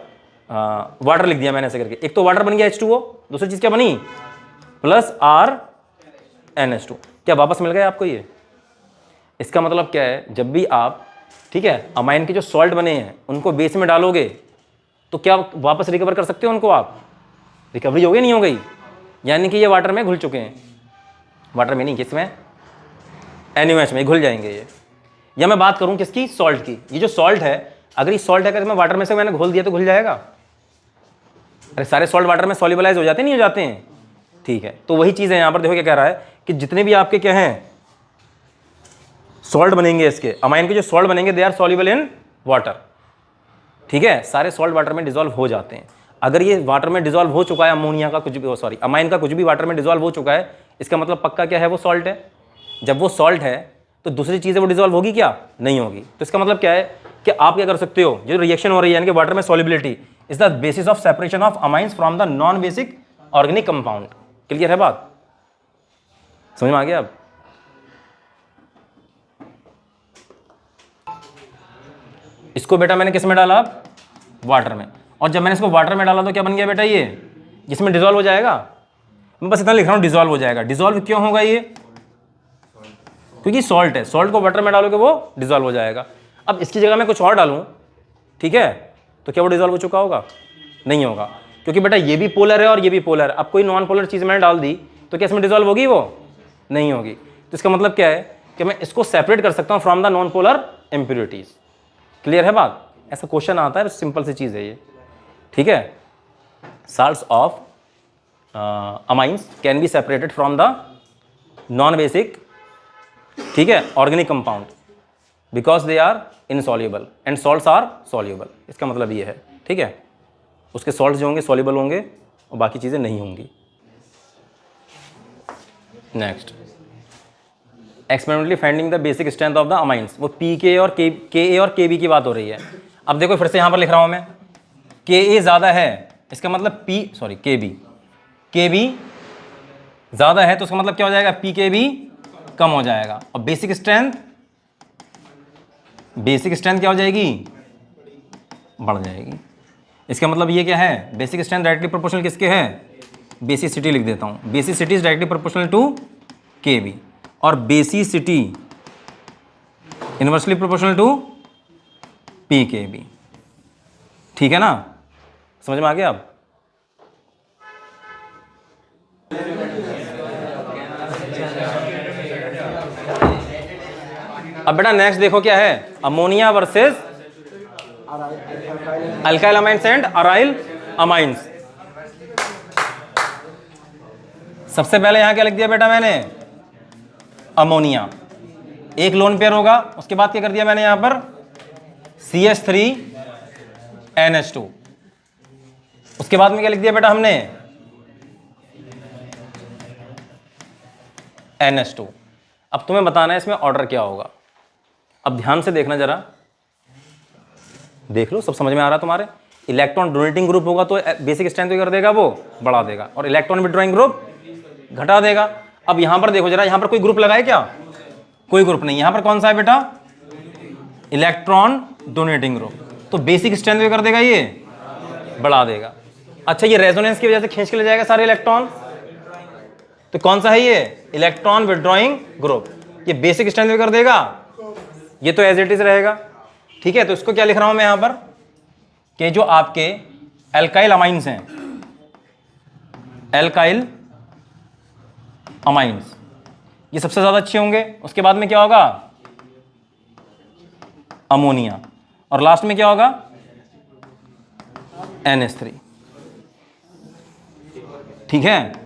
वाटर लिख दिया मैंने ऐसे करके। एक तो वाटर बन गया H2O, दूसरी चीज क्या बनी? Plus RNH2। क्या वापस मिल गया आपको ये? इसका मतलब क्या है? जब भी आप, ठीक है, अमाइन के जो सॉल्ट बने हैं उनको बेस में डालोगे, तो क्या वापस रिकवर कर सकते हो उनको? आप रिकवरी हो गई नहीं हो गई? यानी कि ये वाटर में घुल चुके हैं, वाटर में नहीं, किसमें? NaOH में घुल जाएंगे ये। या मैं बात करूं किसकी? सॉल्ट की। ये जो सॉल्ट है, अगर ये सॉल्ट है, अगर मैं वाटर में से मैंने घोल दिया तो घुल जाएगा? अरे सारे सॉल्ट वाटर में सॉल्युबलाइज हो जाते नहीं हो जाते हैं, ठीक है। तो वही चीज है यहां पर, देखो क्या कह रहा है कि जितने भी आपके क्या हैं सॉल्ट बनेंगे, इसके अमाइन के जो सॉल्ट बनेंगे, they are soluble in water, ठीक है। सारे सॉल्ट वाटर में डिसॉल्व हो जाते हैं। अगर ये वाटर में डिसॉल्व हो चुका है, अमोनिया का कुछ भी, सॉरी अमाइन का कुछ भी वाटर में डिसॉल्व हो चुका है, इसका मतलब पक्का क्या है? वो सॉल्ट है। जब वो सॉल्ट है तो दूसरी चीजें वो डिसॉल्व होगी क्या? नहीं होगी। तो इसका मतलब क्या है कि आप क्या कर सकते हो? जो रिएक्शन हो रही है यानी कि वाटर में solubility is the basis of separation of amines from the non basic organic compound. Clear है बात? समझ में आ गया? अब इसको बेटा मैंने किस में डाला? वाटर में। और जब मैंने इसको वाटर में डाला तो क्या बन गया बेटा? ये जिसमें डिसॉल्व हो जाएगा। मैं बस इतना लिख रहा हूं, डिसॉल्व हो जाएगा। डिसॉल्व क्यों होगा ये? क्योंकि सॉल्ट है, सॉल्ट को वाटर में डालोगे वो डिसॉल्व हो जाएगा। अब इसकी जगह मैं कुछ और डालूं, ठीक है, तो क्या वो डिसॉल्व हो चुका होगा? नहीं होगा, क्योंकि बेटा ये भी पोलर है और ये भी पोलर है। अब कोई नॉन पोलर चीज मैंने डाल दी तो क्या इसमें डिसॉल्व होगी? वो नहीं होगी। तो इसका मतलब क्या है कि मैं इसको सेपरेट कर सकता हूं from the non polar impurities. Clear है बात? ऐसा क्वेश्चन आता है, सिंपल सी चीज है ये, ठीक है। salts of amines can be separated from the non basic, ठीक है, organic compound, because they are insoluble and salts are soluble. इसका मतलब ये है, ठीक है। उसके सॉल्ट्स जो होंगे सॉल्युबल होंगे और बाकी चीज़ें नहीं होंगी। Next, experimentally finding the basic strength of the amines. वो पीके और के और केबी की बात हो रही है। अब देखो फिर से यहाँ पर लिख रहा हूँ मैं, के ज़्यादा है, इसका मतलब केबी ज़्यादा है, तो उसका मतलब क्या हो जाएगा, पी के भी कम हो जाएगा। और बेसिक स्ट्रेंथ क्या हो जाएगी, बढ़ जाएगी। इसका मतलब ये क्या है, बेसिक स्ट्रेंथ डायरेक्टली प्रोपोर्शनल किसके है, बेसिसिटी लिख देता हूँ, basicity is directly proportional to K B, और basicity inversely proportional to P K B. ठीक है ना, समझ में आ गया। अब बेटा नेक्स्ट देखो क्या है, ammonia versus alkyl amines and aryl amines. सबसे पहले यहां क्या लिख दिया बेटा मैंने, अमोनिया, एक लोन पेयर होगा, उसके बाद क्या कर दिया मैंने यहां पर CH3NH2, उसके बाद में क्या लिख दिया बेटा हमने NH2। अब तुम्हें बताना है इसमें ऑर्डर क्या होगा। अब ध्यान से देखना, जरा देख लो, सब समझ में आ रहा है तुम्हारे। इलेक्ट्रॉन डोनेटिंग ग्रुप होगा तो बेसिक स्ट्रेंथ क्या कर देगा, वो बढ़ा देगा, और इलेक्ट्रॉन विड्रॉइंग ग्रुप घटा देगा। अब यहां पर देखो जरा, यहां पर कोई ग्रुप लगाए क्या, कोई ग्रुप नहीं। यहां पर कौन सा है बेटा, इलेक्ट्रॉन डोनेटिंग ग्रुप, तो बेसिक स्ट्रेंथ क्या कर देगा, ये बढ़ा देगा। अच्छा, ये रेजोनेंस की वजह से खींच के ले जाएगा सारे इलेक्ट्रॉन, तो कौन सा है ये, इलेक्ट्रॉन विड्रॉइंग ग्रुप, ये बेसिक स्ट्रेंथ कर देगा, ये तो एज इट इज रहेगा। ठीक है, तो इसको क्या लिख रहा हूं मैं यहां पर, कि जो आपके एल्काइल अमाइंस हैं, एल्काइल अमाइंस ये सबसे ज्यादा अच्छे होंगे, उसके बाद में क्या होगा, अमोनिया, और लास्ट में क्या होगा, NH3। ठीक है,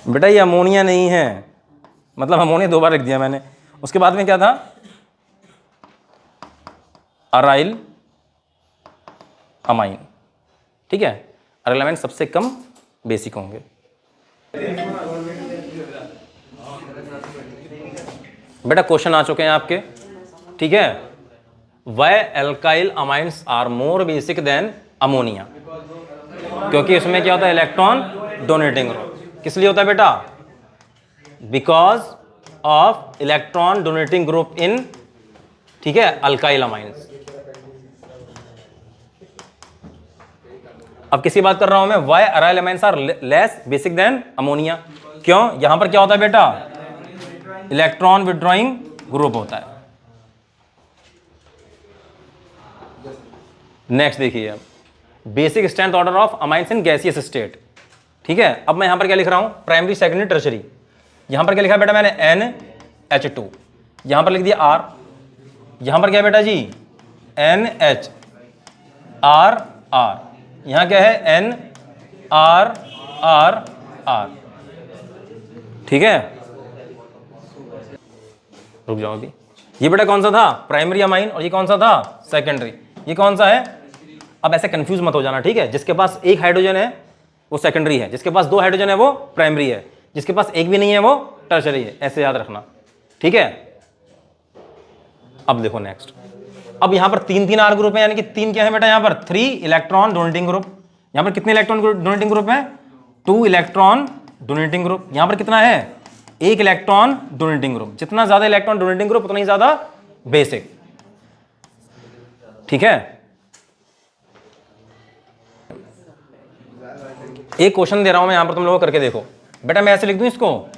बेटा ये अमोनिया नहीं है, मतलब अमोनिया दो बार लिख दिया मैंने। उसके बाद में क्या था, अराइल अमाइन। ठीक है, अराइल अमाइन सबसे कम बेसिक होंगे। बेटा क्वेश्चन आ चुके हैं आपके। ठीक है, why alkyl amines are more basic than ammonia, क्योंकि इसमें क्या होता है, इलेक्ट्रॉन डोनेटिंग ग्रुप। किस लिए होता है बेटा, because of electron donating group in, ठीक है, अल्काइल अमाइंस। अब किसकी बात कर रहा हूं मैं, why aryl amines are less basic than ammonia, क्यों, यहां पर क्या होता है बेटा, इलेक्ट्रॉन विड्रॉइंग ग्रुप होता है। नेक्स्ट देखिए, basic strength order of amines in gaseous state. ठीक है, अब मैं यहां पर क्या लिख रहा हूं, प्राइमरी सेकेंडरी टर्शरी। यहां पर क्या लिखा बेटा मैंने, NH2, यहां पर लिख दिया R, यहां पर क्या बेटा जी, NH R R, यहां क्या है, NRRR। ठीक है, रुक जाओ अभी, ये बेटा कौन सा था, प्राइमरी अमाइन, और ये कौन सा था, सेकेंडरी। ये कौन सा है, अब ऐसे कंफ्यूज मत हो जाना। ठीक है, जिसके पास एक हाइड्रोजन है वो सेकेंडरी है, जिसके पास दो हाइड्रोजन है वो प्राइमरी है, जिसके पास एक भी नहीं है वो टर्शरी है, ऐसे याद रखना। ठीक है, अब देखो नेक्स्ट, अब यहां पर तीन तीन R ग्रुप है, यानी कि तीन क्या है बेटा, यहां पर 3 इलेक्ट्रॉन डोनेटिंग ग्रुप। यहां पर कितने इलेक्ट्रॉन डोनेटिंग ग्रुप है, 2 इलेक्ट्रॉन डोनेटिंग ग्रुप। यहां पर कितना है, 1 इलेक्ट्रॉन डोनेटिंग ग्रुप। जितना ज्यादा इलेक्ट्रॉन डोनेटिंग ग्रुप उतना ही ज्यादा बेसिक। ठीक है, एक क्वेश्चन दे रहा हूं मैं यहां पर, तुम लोगों को करके देखो। बेटा मैं ऐसे लिख दूं इसको,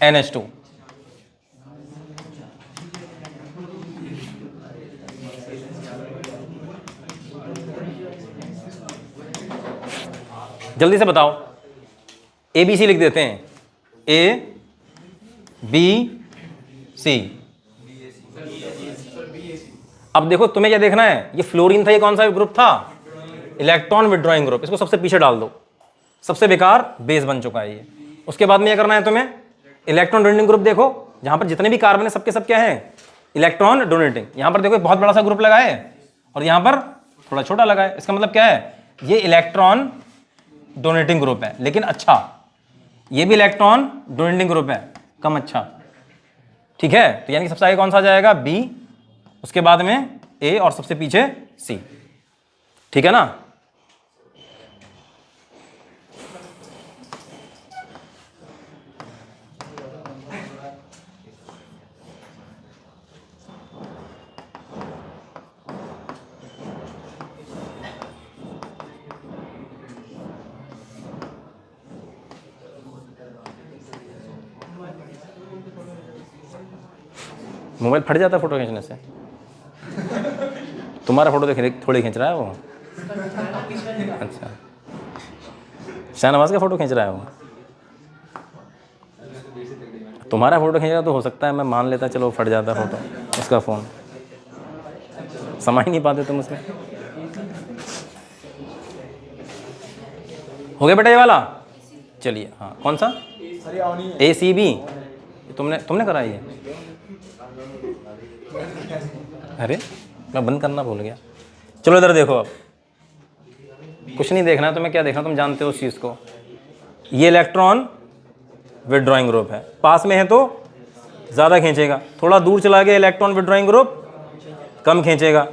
NH2, जल्दी से बताओ, ABC लिख देते हैं, ABC। अब देखो तुम्हें क्या देखना है, ये फ्लोरीन था, ये कौन सा ग्रुप था, इलेक्ट्रॉन विड्रॉइंग ग्रुप। इसको सबसे पीछे डाल दो, सबसे बेकार बेस बन चुका है ये। उसके बाद में क्या करना है तुम्हें, इलेक्ट्रॉन डोनेटिंग ग्रुप देखो, जहां पर जितने भी कार्बन है सबके सब क्या है, इलेक्ट्रॉन डोनेटिंग। यहां पर देखो बहुत बड़ा सा ग्रुप लगा है और यहां पर थोड़ा छोटा लगा है, इसका मतलब क्या है, ये इलेक्ट्रॉन डोनेटिंग ग्रुप है, लेकिन अच्छा, ये भी इलेक्ट्रॉन डोनेटिंग ग्रुप है, कम अच्छा। ठीक है, तो यानी कि सबसे आगे कौन सा आ जाएगा? बी, उसके बाद में ए और सबसे पीछे सी। ठीक है ना? मोबाइल फट जाता है फोटो खींचने से? तुम्हारा फोटो थोड़ी खींच रहा है वो। अच्छा, शाहनवाज का फोटो खींच रहा है वो। तुम्हारा फोटो खींच रहा तो हो सकता है मैं मान लेता, चलो फट जाता फोटो, उसका फ़ोन। समझ नहीं पाते तुम उसमें। हो गया बेटा ये वाला? चलिए, हाँ, कौन सा? ए सी बी। तुमने करा ये? अरे मैं बंद करना भूल गया। चलो इधर देखो, अब कुछ नहीं देखना, तुम्हें क्या देखना, तुम जानते हो उस चीज़ को। ये इलेक्ट्रॉन विथड्रॉइंग ग्रुप है, पास में है तो ज़्यादा खींचेगा, थोड़ा दूर चला गया इलेक्ट्रॉन विथड्रॉइंग ग्रुप कम खींचेगा।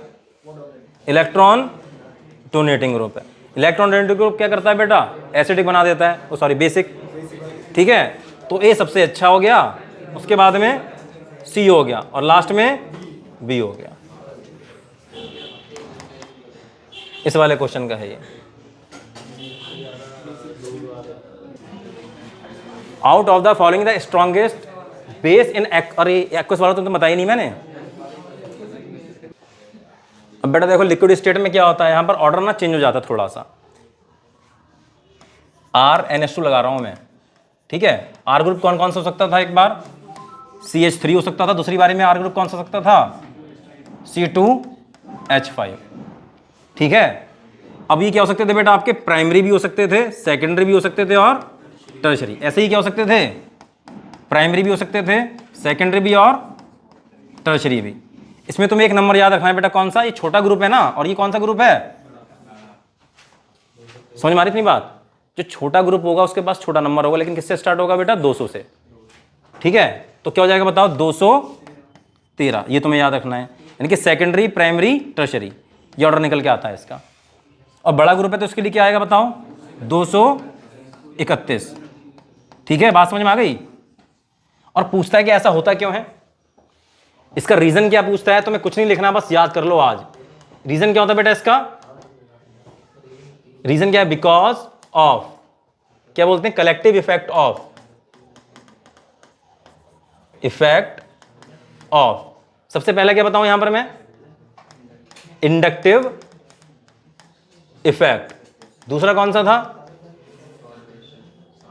इलेक्ट्रॉन डोनेटिंग ग्रुप है। इलेक्ट्रॉन डोनेटिंग ग्रुप क्या करता है बेटा? एसिडिक बना देता है, ओ सॉरी बेसिक। ठीक है, तो ए सबसे अच्छा हो गया, उसके बाद में सी हो गया और लास्ट में बी हो गया। इस वाले क्वेश्चन का है ये। Out of the following the strongest base in अरे एक्वस वाला तो बताया नहीं मैंने। अब बेटा देखो लिक्विड स्टेट में क्या होता है, यहां पर ऑर्डर ना चेंज हो जाता है थोड़ा सा। RNH2 लगा रहा हूं मैं, ठीक है। आर ग्रुप कौन कौन सा हो सकता था? एक बार CH3 हो सकता था, दूसरी बारी में आर ग्रुप कौन सा हो सकता था? C2H5। ठीक है, अब ये क्या हो सकते थे बेटा? आपके प्राइमरी भी हो सकते थे, सेकेंडरी भी हो सकते थे और टर्शरी। ऐसे ही क्या हो सकते थे? प्राइमरी भी हो सकते थे, सेकेंडरी भी और टर्शरी भी। इसमें तुम्हें एक नंबर याद रखना है बेटा, कौन सा? ये छोटा ग्रुप है ना, और ये कौन सा ग्रुप है? समझ में आ रही इतनी बात? जो छोटा ग्रुप होगा उसके पास छोटा नंबर होगा, लेकिन किससे स्टार्ट होगा बेटा? 200 से। ठीक है, तो क्या हो जाएगा बताओ? 213। ये तुम्हें याद रखना है, यानी कि सेकेंडरी, प्राइमरी, टर्शरी, ये ऑर्डर निकल के आता है इसका। और बड़ा ग्रुप है तो उसके लिए क्या आएगा बताओ? 231। ठीक है, बात समझ में आ गई? और पूछता है कि ऐसा होता क्यों है, इसका रीजन क्या पूछता है, तुम्हें कुछ नहीं लिखना, बस याद कर लो आज। रीजन क्या होता है बेटा इसका? रीजन क्या है? बिकॉज ऑफ, क्या बोलते हैं? Collective effect of, effect of. सबसे पहले क्या बताऊं यहां पर मैं? Inductive effect. दूसरा कौन सा था?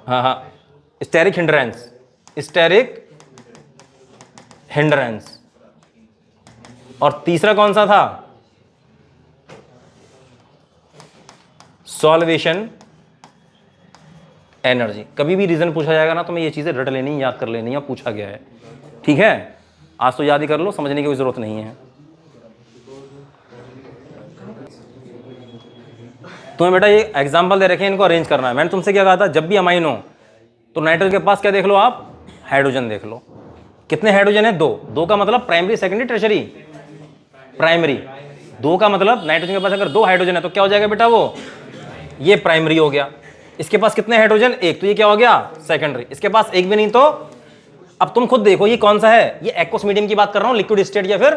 हाँ, स्टेरिक हिंड्रेंस, स्टेरिक हिंड्रेंस। और तीसरा कौन सा था? Solvation energy. कभी भी रीजन पूछा जाएगा ना तो मैं ये चीजें रट लेनी, याद कर लेनी है, पूछा गया है। ठीक है, आज तो याद ही कर लो, समझने की कोई जरूरत नहीं है। तुम्हें बेटा ये एग्जांपल दे रखे हैं, इनको अरेंज करना है। मैंने तुमसे क्या कहा था? जब भी अमाइन हो तो नाइट्रोजन के पास क्या देख लो आप? हाइड्रोजन देख लो। कितने हाइड्रोजन है? 2। 2 का मतलब प्राइमरी, सेकेंडरी, टर्शरी। प्राइमरी। 2 का मतलब नाइट्रोजन के पास अगर 2 हाइड्रोजन है तो क्या हो जाएगा बेटा? वो ये प्राइमरी हो गया। इसके पास कितने हाइड्रोजन? 1, तो ये क्या हो गया? सेकेंडरी। इसके पास एक भी नहीं तो अब तुम खुद देखो ये कौन सा है। ये एक्वस मीडियम की बात कर रहा हूं, लिक्विड स्टेट या फिर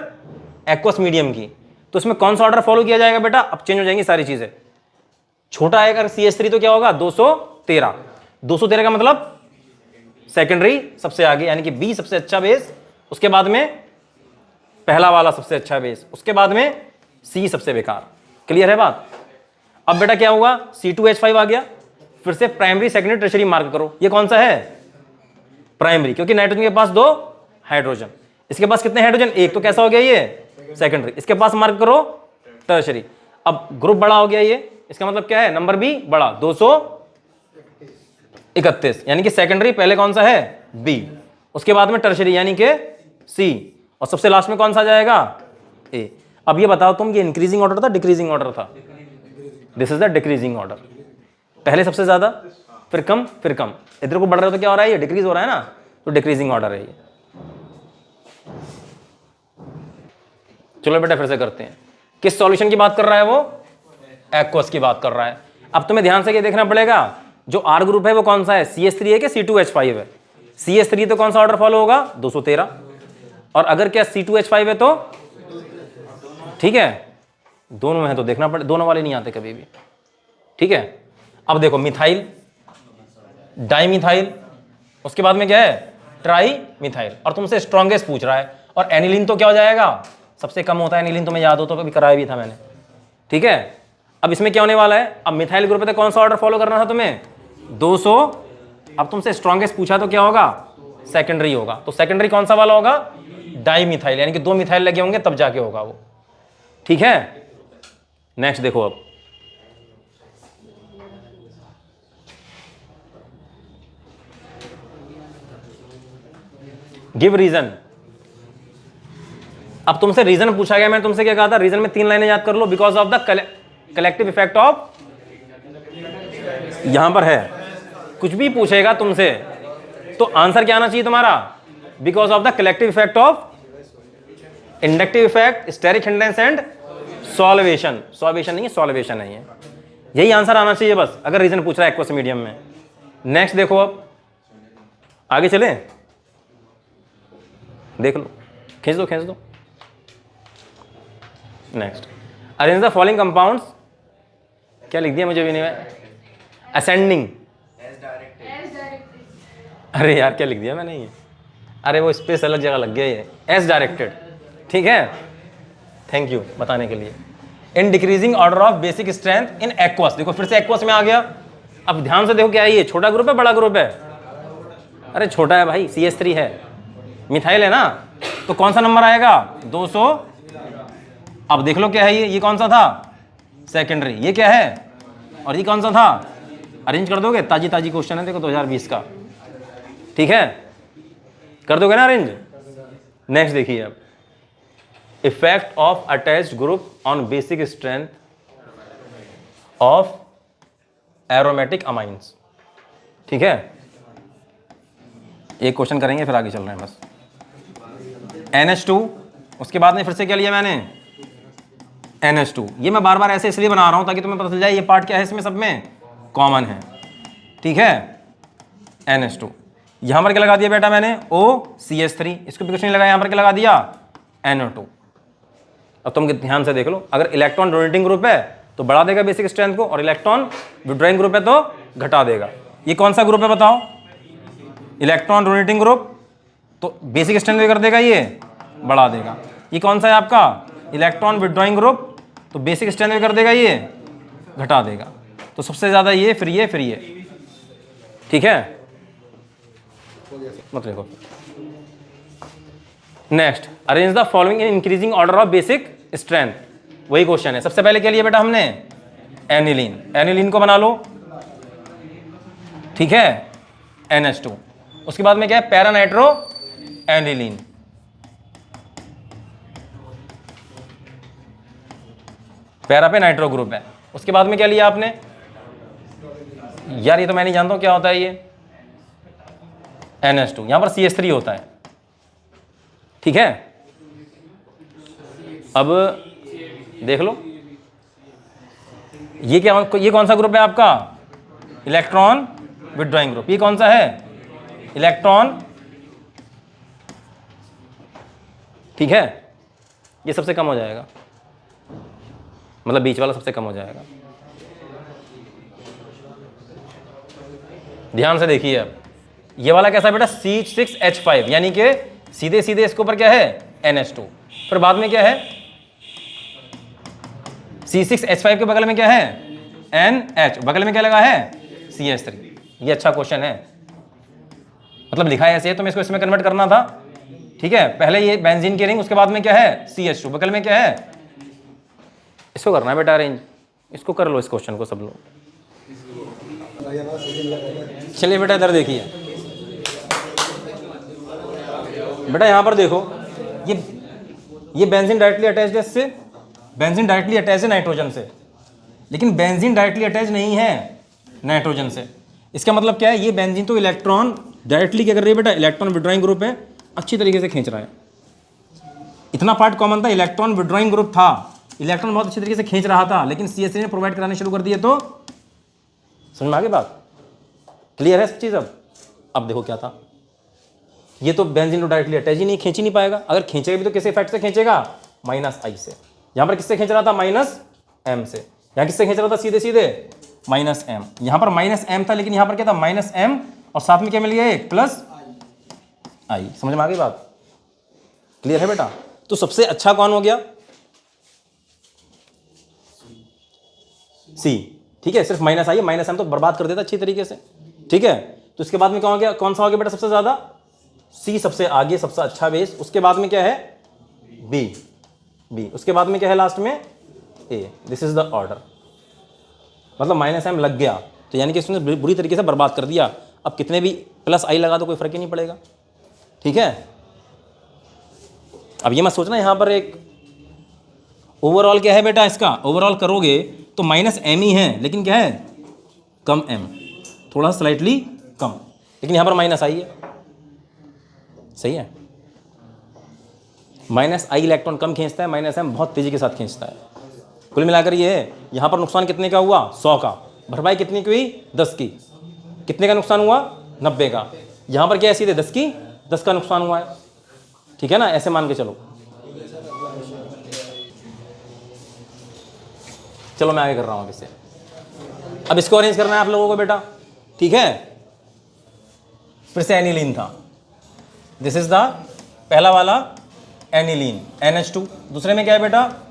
एक्वस मीडियम की। तो इसमें कौन सा ऑर्डर फॉलो किया जाएगा बेटा? अब चेंज हो जाएंगी सारी चीजें। छोटा है अगर CH3 तो क्या होगा? 213। 213 का मतलब सेकेंडरी सबसे आगे, यानी कि बी सबसे अच्छा बेस, उसके बाद में पहला वाला सबसे अच्छा बेस, उसके बाद में सी सबसे बेकार। क्लियर है बात? अब बेटा क्या होगा? C2H5 आ गया। फिर से प्राइमरी, सेकेंडरी, टर्शरी मार्क करो। ये कौन सा है? प्राइमरी, क्योंकि नाइट्रोजन के पास 2 हाइड्रोजन। इसके पास कितने हाइड्रोजन? 1, तो कैसा हो गया ये? सेकेंडरी। इसके पास मार्क करो टर्शरी। अब ग्रुप बड़ा हो गया ये, इसका मतलब क्या है? नंबर भी बड़ा, 231, यानी कि सेकेंडरी पहले कौन सा है? बी, उसके बाद में टर्शरी यानी कि सी, और सबसे लास्ट में कौन सा जाएगा? ए। अब ये बताओ तुम, ये इंक्रीजिंग ऑर्डर था डिक्रीजिंग ऑर्डर था? This is the decreasing order. पहले सबसे ज्यादा, फिर कम, फिर कम। इधर को बढ़ रहा है तो क्या हो रहा है, ये डिक्रीज हो रहा है ना, तो डिक्रीजिंग ऑर्डर है ये। चलो बेटा फिर से करते हैं। किस सॉल्यूशन की बात कर रहा है वो, एक्वस की बात कर रहा है। अब तुम्हें ध्यान से ये देखना पड़ेगा, जो आर ग्रुप है वो कौन सा है, CH3 है कि C2H5 है। CH3 तो कौन सा ऑर्डर फॉलो होगा, 213। और अगर क्या C2H5 है तो ठीक है, दोनों है तो देखना पड़े, दोनों वाले नहीं आते कभी भी, ठीक है। अब देखो मिथाइल, डाइमिथाइल, उसके बाद में क्या है, ट्राई मिथाइल, और तुमसे स्ट्रॉन्गेस्ट पूछ रहा है। और एनिलीन तो क्या हो जाएगा, सबसे कम होता है एनिलीन, तुम्हें याद हो तो कभी कराया भी था मैंने, ठीक है। अब इसमें क्या होने वाला है, अब मिथाइल ग्रुप पे कौन सा ऑर्डर फॉलो करना था तुम्हें, 200। अब तुमसे स्ट्रॉन्गेस्ट पूछा तो क्या होगा, सेकेंडरी होगा। तो सेकेंडरी कौन सा वाला होगा, डाइमिथाइल, यानी कि 2 मिथाइल लगे होंगे तब जाके होगा वो, ठीक है। नेक्स्ट देखो, अब गिव रीजन। अब तुमसे रीजन पूछा गया, मैं तुमसे क्या कहा था, रीजन में 3 लाइनें याद कर लो। Because of the collective effect of, यहां पर है, कुछ भी पूछेगा तुमसे तो आंसर क्या आना चाहिए तुम्हारा, because of the collective effect of, inductive effect, steric hindrance and solvation. Solvation नहीं है, सॉल्वेशन है ये, यही आंसर आना चाहिए बस, अगर रीजन पूछ रहा है एक्वस मीडियम में। नेक्स्ट देखो, अब आगे चले, देख लो, खींच दो खींच दो। Next, arrange the following compounds, क्या लिख दिया मुझे भी नहीं है, असेंडिंग, अरे यार क्या लिख दिया मैंने ये, अरे वो स्पेस अलग जगह लग गया, ये एस डायरेक्टेड, ठीक है, थैंक यू बताने के लिए। In decreasing order of basic strength in aqueous, देखो फिर से एक्वस में आ गया। अब ध्यान से देखो क्या है ये, छोटा ग्रुप है बड़ा ग्रुप है, अरे छोटा है भाई, CH3 है, मिथाइल है ना, तो कौन सा नंबर आएगा, 200। अब देख लो क्या है ये कौन सा था, सेकेंडरी, ये क्या है, और ये कौन सा था, अरेंज कर दोगे, ताजी ताजी क्वेश्चन है देखो 2020 का, ठीक है, कर दोगे ना अरेंज। नेक्स्ट देखिए, अब effect of attached group on basic strength of aromatic amines, ठीक है, एक क्वेश्चन करेंगे फिर आगे चल रहे हैं बस। NH2, उसके बाद में फिर से क्या लिया मैंने, NH2। ये मैं बार बार ऐसे इसलिए बना रहा हूं ताकि तुम्हें पता चल जाए ये पार्ट क्या है, इसमें सब में कॉमन है, ठीक है। NH2, यहां पर क्या लगा दिया बेटा मैंने, OCH3, इसको भी कुछ नहीं लगा, यहां पर क्या लगा दिया, NO2। अब तुम ध्यान से देख लो, अगर इलेक्ट्रॉन डोनेटिंग ग्रुप है तो बढ़ा देगा बेसिक स्ट्रेंथ को, और इलेक्ट्रॉन विड्रॉइंग ग्रुप है तो घटा देगा। ये कौन सा ग्रुप है बताओ, इलेक्ट्रॉन डोनेटिंग ग्रुप, तो बेसिक स्ट्रेंथ भी कर देगा, ये बढ़ा देगा। ये कौन सा है आपका, इलेक्ट्रॉन विड्रॉइंग ग्रुप, तो बेसिक स्ट्रेंथ भी कर देगा, ये घटा देगा। तो सबसे ज्यादा ये, फिर ये, फिर ये, ठीक है, मत देखो। Next, arrange the following in increasing order of basic strength, वही क्वेश्चन है। सबसे पहले क्या लिया बेटा हमने, एनिलीन, एनिलीन को बना लो, ठीक है, NH2। उसके बाद में क्या है, पैरानाइट्रो एनिलीन, पैरा पे नाइट्रो ग्रुप है। उसके बाद में क्या लिया आपने, यार ये तो मैं नहीं जानता हूं क्या होता है ये, NH2, यहां पर CH3 होता है, ठीक है। अब देख लो, ये क्या, ये कौन सा ग्रुप है आपका, इलेक्ट्रॉन विड्रॉइंग ग्रुप। ये कौन सा है, इलेक्ट्रॉन, ठीक है, ये सबसे कम हो जाएगा, मतलब बीच वाला सबसे कम हो जाएगा। ध्यान से देखिए, अब ये वाला कैसा बेटा, C6H5, यानी कि सीधे सीधे इसके ऊपर क्या है, NH2, फिर बाद में क्या है, C6H5 के बगल में क्या है, NH, बगल में क्या लगा है, CH3। ये अच्छा क्वेश्चन है, मतलब लिखा है ऐसे, तो मैं इसको इसमें कन्वर्ट करना था, ठीक है। पहले ये बेंजीन की रिंग, उसके बाद में क्या है, CH2, बगल में क्या है, इसको करना है बेटा अरेंज, इसको कर लो इस क्वेश्चन को सब लोग। चलिए बेटा इधर देखिए, बेटा यहां पर देखो, ये बेंजीन डायरेक्टली अटैच्ड है इससे, बेंजीन डायरेक्टली अटैच है नाइट्रोजन से, लेकिन बेंजीन डायरेक्टली अटैच नहीं है नाइट्रोजन से। इसका मतलब क्या है, ये बेंजीन तो इलेक्ट्रॉन डायरेक्टली क्या कर रही है बेटा, इलेक्ट्रॉन विड्रॉइंग ग्रुप है, अच्छी तरीके से खींच रहा है। इतना पार्ट कॉमन था, इलेक्ट्रॉन विड्रॉइंग ग्रुप था, इलेक्ट्रॉन बहुत अच्छी तरीके से खींच रहा था, लेकिन CH3 ने प्रोवाइड कराने शुरू कर दिए। तो समझ में आ गई बात, क्लियर है सब चीज़। अब देखो क्या था, ये तो बेंजीन तो डायरेक्टली अटैच ही नहीं, खींच ही नहीं पाएगा। अगर खींचेगा भी तो किस इफेक्ट से खींचेगा, -I से। यहां पर किससे खींच रहा था, -M से। यहां किससे खींच रहा था, सीधे सीधे -M। यहां पर -M था, लेकिन यहां पर क्या था, -M, और साथ में क्या मिल गया, एक +I। समझ में आ गई बात, क्लियर है बेटा। तो सबसे अच्छा कौन हो गया, C। ठीक है, सिर्फ -I है, -M तो बर्बाद कर देता अच्छी तरीके से। ठीक है, तो इसके बाद में कौन हो गया, कौन सा हो गया बेटा सबसे ज्यादा, C सबसे आगे, सबसे अच्छा बेस। उसके बाद में क्या है, B। उसके बाद में क्या है लास्ट में, A। This is the order. मतलब -M लग गया तो यानी कि इसने बुरी तरीके से बर्बाद कर दिया। अब कितने भी +I लगा दो कोई फर्क ही नहीं पड़ेगा। ठीक है, अब ये मत सोचना यहाँ पर एक ओवरऑल क्या है बेटा, इसका ओवरऑल करोगे तो -M ही है, लेकिन क्या है, कम M, थोड़ा स्लाइटली कम, लेकिन यहाँ पर -I है। सही है, -I इलेक्ट्रॉन कम खींचता है, -M बहुत तेजी के साथ खींचता है। कुल मिलाकर ये है, यहाँ पर नुकसान कितने का हुआ, 100 का। भरपाई कितनी की हुई, 10 की। कितने का नुकसान हुआ, 90 का। यहाँ पर क्या है, सीधे 10 का नुकसान हुआ है। ठीक है ना, ऐसे मान के चलो। चलो मैं आगे कर रहा हूँ इससे। अब इसको अरेंज करना है आप लोगों को बेटा। ठीक है, फिर से एनिलीन था, दिस इज द पहला वाला एनिलीन, NH2। दूसरे में क्या है बेटा,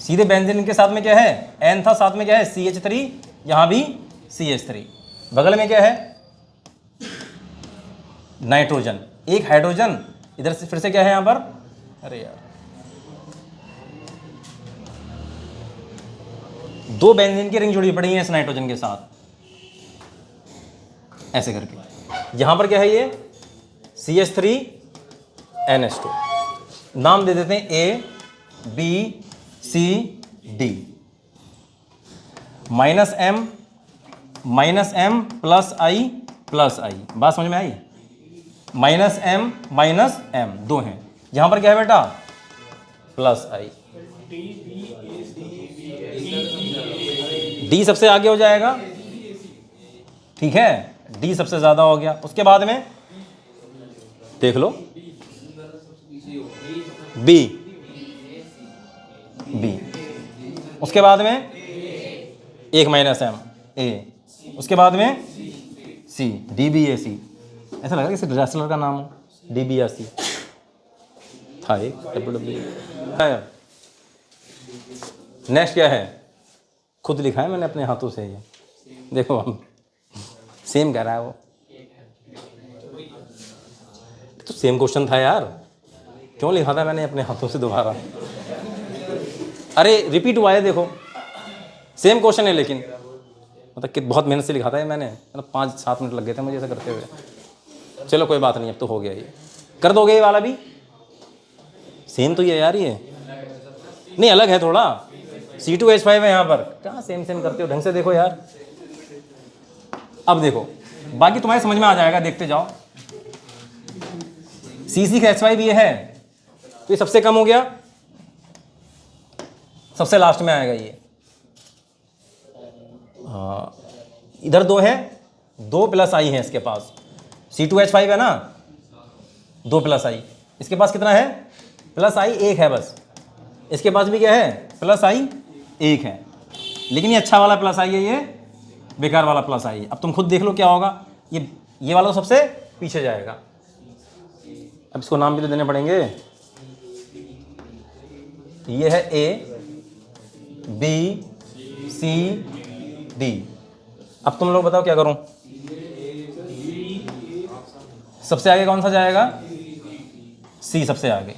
सीधे बेंजीन के साथ में क्या है, N था, साथ में क्या है, CH3, यहां भी CH3। बगल में क्या है, नाइट्रोजन, एक हाइड्रोजन, इधर से फिर से क्या है यहां पर, अरे यार, 2 बेंजीन की रिंग जुड़ी पड़ी है इस नाइट्रोजन के साथ, ऐसे करके। यहां पर क्या है, ये CH3 NH2। नाम दे देते हैं A B C D। -M +I। बात समझ में आई, -M -M दो हैं, यहां पर क्या है बेटा, +I। D सबसे आगे हो जाएगा। ठीक है, D सबसे ज्यादा हो गया। उसके बाद में देख लो, B। उसके बाद में एक -M, A। उसके बाद में C, DBAC। ऐसा लगा किसी रेसलर का नाम हो, DBAC था एक, WWE। नेक्स्ट क्या है, खुद लिखा है मैंने अपने हाथों से, ये देखो हम सेम कह रहा है वो, तो सेम क्वेश्चन था यार, क्यों लिखा था मैंने अपने हाथों से दोबारा, अरे रिपीट हुआ है, देखो सेम क्वेश्चन है, लेकिन मतलब कि बहुत मेहनत से लिखा था ये मैंने, मतलब 5-7 मिनट लग गए थे मुझे ऐसा करते हुए। चलो कोई बात नहीं, अब तो हो गया, ये कर दोगे ये वाला भी, सेम तो ये यार, ये नहीं अलग है थोड़ा, C2H5 है यहाँ पर, कहाँ सेम करते हो, ढंग से देखो यार। अब देखो बाकी तुम्हारे समझ में आ जाएगा, देखते जाओ। C6H5 ये है, तो ये सबसे कम हो गया, सबसे लास्ट में आएगा ये। इधर 2 है, 2 +I है इसके पास, C2H5 है ना, 2 +I, इसके पास कितना है, +I 1 है बस। इसके पास भी क्या है, +I 1 है, लेकिन ये अच्छा वाला +I है, ये बेकार वाला +I है। अब तुम खुद देख लो क्या होगा, ये वाला तो सबसे पीछे जाएगा। अब इसको नाम भी तो देने पड़ेंगे, ये है A B C D। अब तुम लोग बताओ क्या करूं, सबसे आगे कौन सा जाएगा, C सबसे आगे,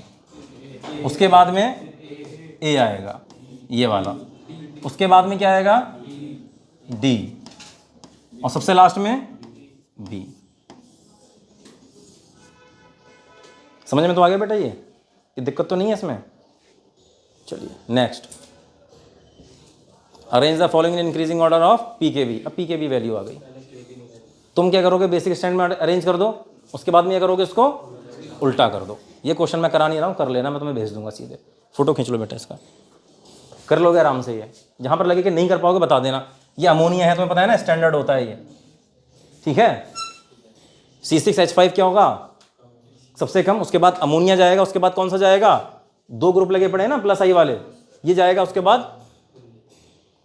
उसके बाद में A आएगा ये वाला, उसके बाद में क्या आएगा, D, और सबसे लास्ट में B। समझ में तो आ गया बेटा, ये दिक्कत तो नहीं है इसमें। चलिए next, arrange the following in increasing order of pKb. अब पीकेबी वैल्यू आ गई, तुम क्या करोगे, बेसिक स्टैंड में अरेंज कर दो, उसके बाद में क्या करोगे, इसको उल्टा कर दो। ये क्वेश्चन मैं करा नहीं रहा हूँ, कर लेना, मैं तुम्हें भेज दूंगा सीधे, फोटो खींच लो बेटा इसका, कर लोगे आराम से। ये जहाँ पर लगे कि नहीं कर पाओगे बता देना। ये अमोनिया है, तुम्हें पता है ना, स्टैंडर्ड होता है ये, ठीक है। C6H5 क्या होगा, सबसे कम, उसके बाद अमोनिया जाएगा, उसके बाद कौन सा जाएगा, 2 ग्रुप लगे पड़े हैं ना प्लस आई वाले, ये जाएगा, उसके बाद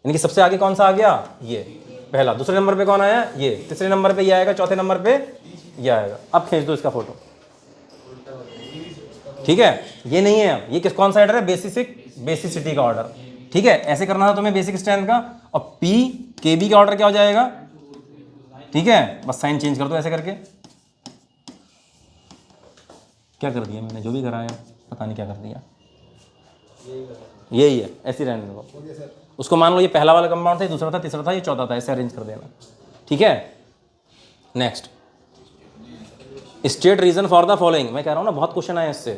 यानी कि सबसे आगे कौन सा आ गया, ये पहला। दूसरे नंबर पे कौन आया, ये। तीसरे नंबर पे ये आएगा, चौथे नंबर पे ये आएगा। अब खींच दो इसका फोटो, ठीक है। ये नहीं है, अब ये किस कौन सा ऑर्डर है, बेसिसिटी का ऑर्डर, ठीक है। ऐसे करना था तुम्हें बेसिक स्ट्रेंथ का। और पी के बी का ऑर्डर क्या हो जाएगा, ठीक है, बस साइन चेंज कर दो ऐसे करके। क्या कर दिया मैंने, जो भी कराया पता नहीं क्या कर दिया, यही है, ऐसे रहने दो उसको। मान लो ये पहला वाला कंपाउंड था, दूसरा था, तीसरा था, ये चौथा था, ऐसे अरेंज कर देना, ठीक है। Next, state reason for the following. मैं कह रहा हूं ना, बहुत क्वेश्चन आए इससे।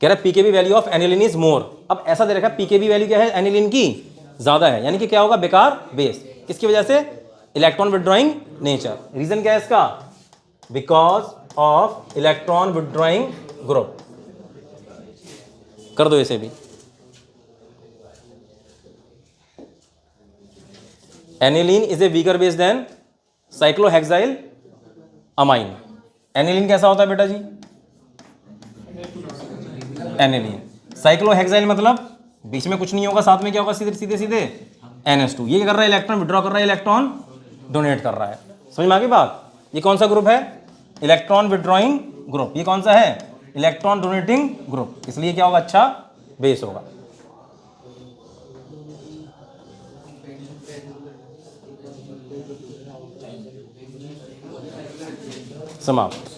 कह रहा है pKb value of aniline is more. अब ऐसा दे रखा है पीकेबी वैल्यू क्या है, एनिलीन की ज्यादा है, यानी कि क्या होगा, बेकार बेस। किसकी वजह से, इलेक्ट्रॉन विड्रॉइंग नेचर। रीजन क्या है इसका, because of electron withdrawing group. कर दो इसे भी। Aniline is a weaker base than cyclohexyl amine. Aniline कैसा होता है बेटा जी, एनिलीन। साइक्लोहेक्साइल मतलब बीच में कुछ नहीं होगा, साथ में क्या होगा, सीधे सीधे सीधे NH2। ये क्या कर रहा है, इलेक्ट्रॉन विड्रॉ कर रहा है, इलेक्ट्रॉन डोनेट कर रहा है। समझ में आ गई बात। ये कौन सा ग्रुप है, इलेक्ट्रॉन विड्रॉइंग ग्रुप। ये कौन सा है, इलेक्ट्रॉन डोनेटिंग ग्रुप। इसलिए क्या होगा, अच्छा बेस होगा। समाप्त।